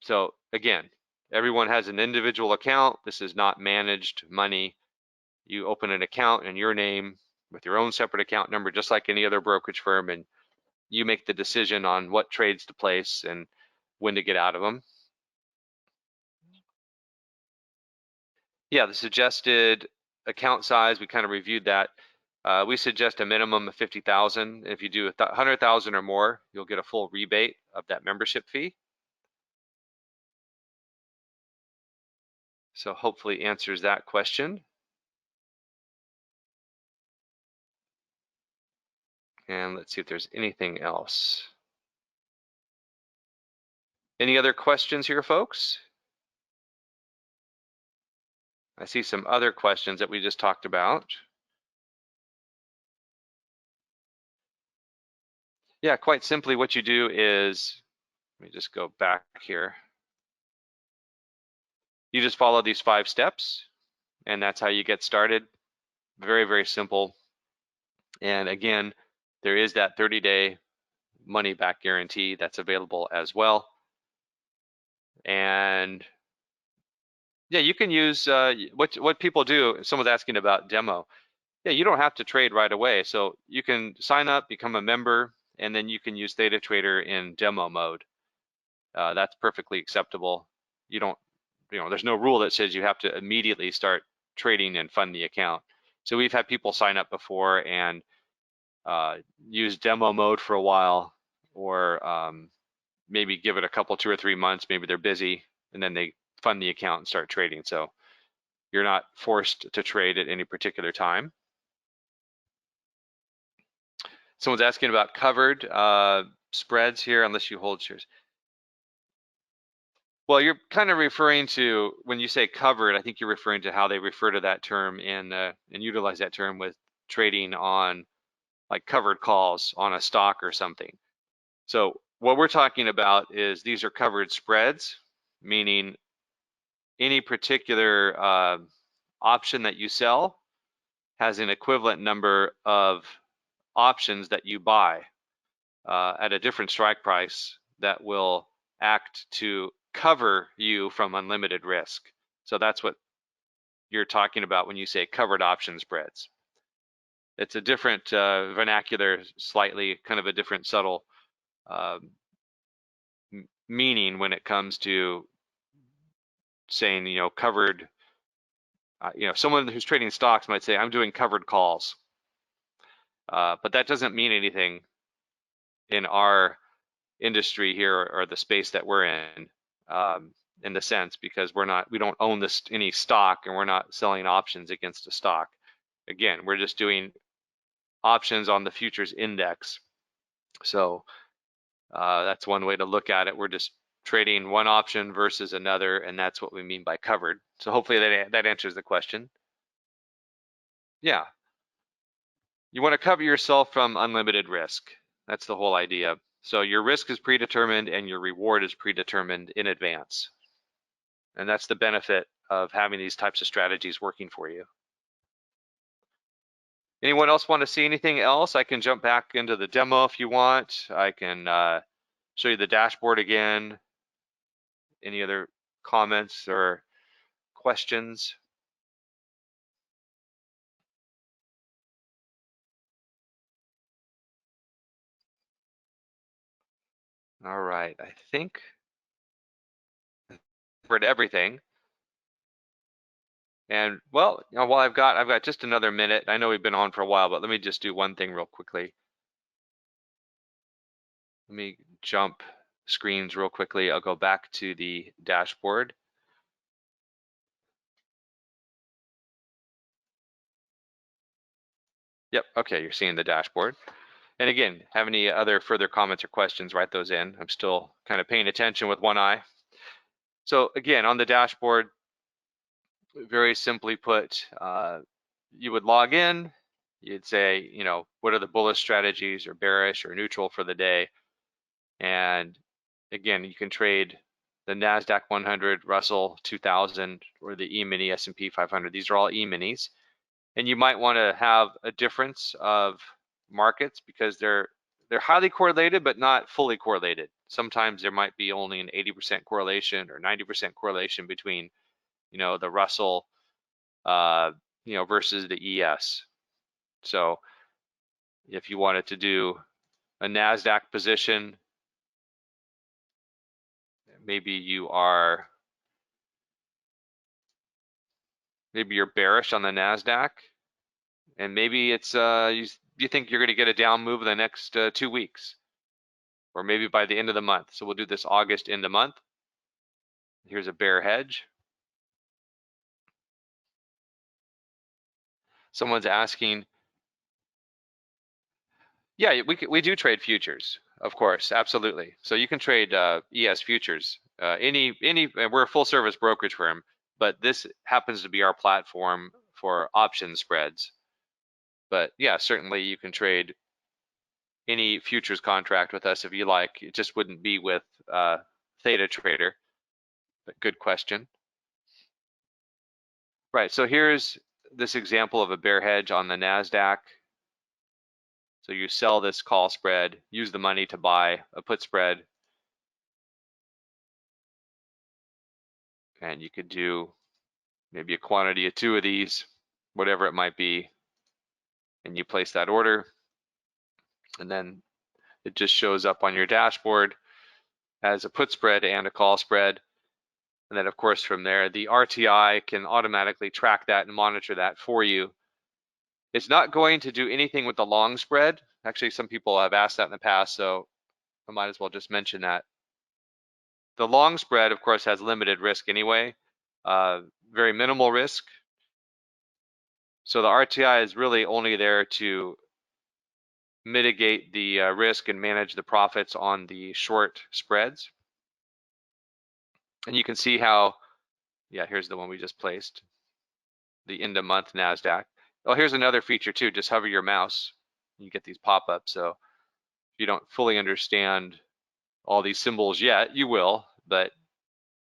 So again, everyone has an individual account. This is not managed money. You open an account in your name with your own separate account number, just like any other brokerage firm, and you make the decision on what trades to place and when to get out of them. Yeah, the suggested account size, we kind of reviewed that. We suggest a minimum of 50,000. If you do 100,000 or more, you'll get a full rebate of that membership fee. So hopefully answers that question. And let's see if there's anything else. Any other questions here, folks? I see some other questions that we just talked about. Yeah, quite simply what you do is, let me just go back here. You just follow these 5 steps, and that's how you get started. Very, very simple. And again, there is that 30-day money back guarantee that's available as well. And Yeah, you can use what people do. Someone's asking about demo. Yeah, you don't have to trade right away. So you can sign up, become a member, and then you can use Theta Trader in demo mode. That's perfectly acceptable. You don't, there's no rule that says you have to immediately start trading and fund the account. So we've had people sign up before and use demo mode for a while, or maybe give it a couple, 2 or 3 months. Maybe they're busy, and then they fund the account and start trading. So you're not forced to trade at any particular time. Someone's asking about covered spreads here, unless you hold shares. Well, you're kind of referring to, when you say covered, I think you're referring to how they refer to that term and utilize that term with trading on like covered calls on a stock or something. So what we're talking about is these are covered spreads, meaning any particular option that you sell has an equivalent number of options that you buy at a different strike price that will act to cover you from unlimited risk. So that's what you're talking about when you say covered option spreads. It's a different vernacular, slightly kind of a different subtle meaning when it comes to saying, covered. Someone who's trading stocks might say, I'm doing covered calls. But that doesn't mean anything in our industry here or the space that we're in the sense, because we don't own any stock, and we're not selling options against a stock. Again, we're just doing options on the futures index. So that's one way to look at it. We're just trading one option versus another, and that's what we mean by covered. So hopefully that answers the question. Yeah, you want to cover yourself from unlimited risk. That's the whole idea. So your risk is predetermined and your reward is predetermined in advance. And that's the benefit of having these types of strategies working for you. Anyone else want to see anything else? I can jump back into the demo if you want. I can show you the dashboard again. Any other comments or questions? All right, I think for everything. And well, while I've got just another minute. I know we've been on for a while, but let me just do one thing real quickly. Let me jump screens real quickly. I'll go back to the dashboard. Yep, okay, you're seeing the dashboard. And again, have any other further comments or questions, write those in. I'm still kind of paying attention with one eye. So again, on the dashboard, very simply put, you would log in, you'd say, what are the bullish strategies or bearish or neutral for the day? And again, you can trade the Nasdaq 100, Russell 2000, or the E-mini S&P 500. These are all E-minis. And you might want to have a difference of markets because they're highly correlated, but not fully correlated. Sometimes there might be only an 80% correlation or 90% correlation between, the Russell, versus the ES. So if you wanted to do a Nasdaq position, maybe you're bearish on the Nasdaq, and maybe it's you think you're going to get a down move in the next 2 weeks, or maybe by the end of the month. So we'll do this August end of month. Here's a bear hedge. Someone's asking, yeah, we do trade futures, of course, absolutely. So you can trade ES futures. We're a full service brokerage firm, but this happens to be our platform for option spreads. But yeah, certainly you can trade any futures contract with us if you like. It just wouldn't be with Theta Trader. But good question. Right, so here's this example of a bear hedge on the Nasdaq. So you sell this call spread, use the money to buy a put spread, and you could do maybe a quantity of 2 of these, whatever it might be, and you place that order, and then it just shows up on your dashboard as a put spread and a call spread. And then of course from there, the RTI can automatically track that and monitor that for you. It's not going to do anything with the long spread. Actually, some people have asked that in the past, so I might as well just mention that. The long spread, of course, has limited risk anyway, very minimal risk. So the RTI is really only there to mitigate the risk and manage the profits on the short spreads. And you can see how, yeah, here's the one we just placed, the end of month Nasdaq. Oh, here's another feature too, just hover your mouse, you get these pop-ups. So if you don't fully understand all these symbols yet, you will, but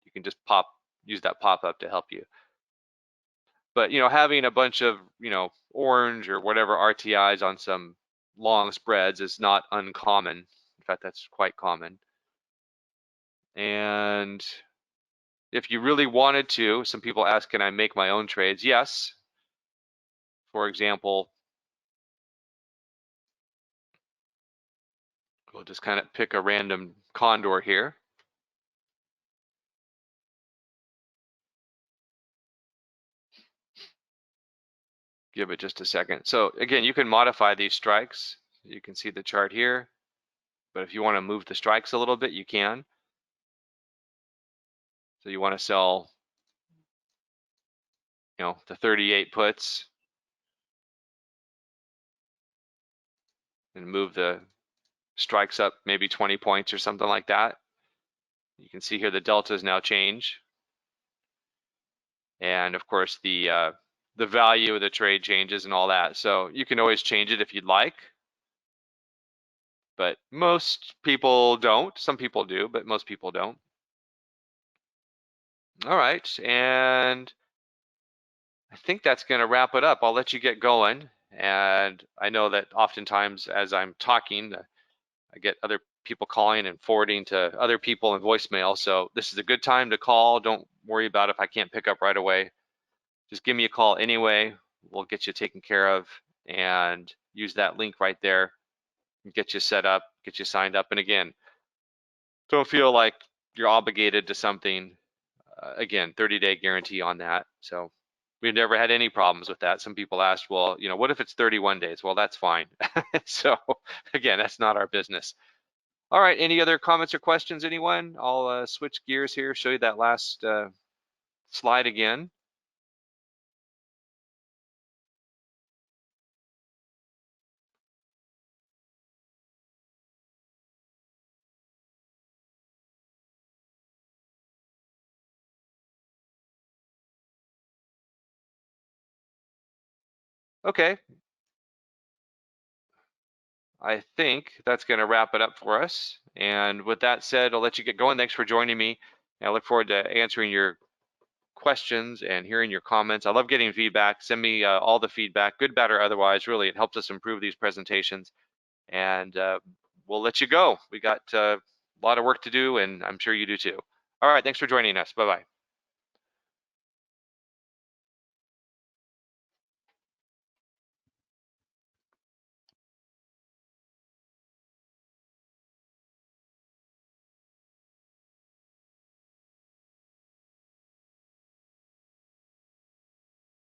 you can just use that pop-up to help you. But having a bunch of orange or whatever RTIs on some long spreads is not uncommon. In fact, that's quite common. And if you really wanted to, some people ask, can I make my own trades? Yes. For example, we'll just kind of pick a random Condor here. Give it just a second. So again, you can modify these strikes. You can see the chart here, but if you want to move the strikes a little bit, you can. So you want to sell, the 38 puts and move the strikes up maybe 20 points or something like that. You can see here the deltas now change. And of course the value of the trade changes and all that. So you can always change it if you'd like. But most people don't. Some people do, but most people don't. All right, and I think that's going to wrap it up. I'll let you get going. And I know that oftentimes as I'm talking, I get other people calling and forwarding to other people in voicemail. So this is a good time to call. Don't worry about if I can't pick up right away. Just give me a call anyway. We'll get you taken care of and use that link right there and get you set up, get you signed up. And again, don't feel like you're obligated to something. Again, 30-day guarantee on that. So we've never had any problems with that. Some people asked, well, what if it's 31 days? Well, that's fine. So again, that's not our business. All right, any other comments or questions, anyone? I'll switch gears here, show you that last slide again. Okay. I think that's going to wrap it up for us. And with that said, I'll let you get going. Thanks for joining me. I look forward to answering your questions and hearing your comments. I love getting feedback. Send me all the feedback, good, bad, or otherwise. Really, it helps us improve these presentations. And we'll let you go. We got a lot of work to do, and I'm sure you do too. All right, thanks for joining us. Bye-bye.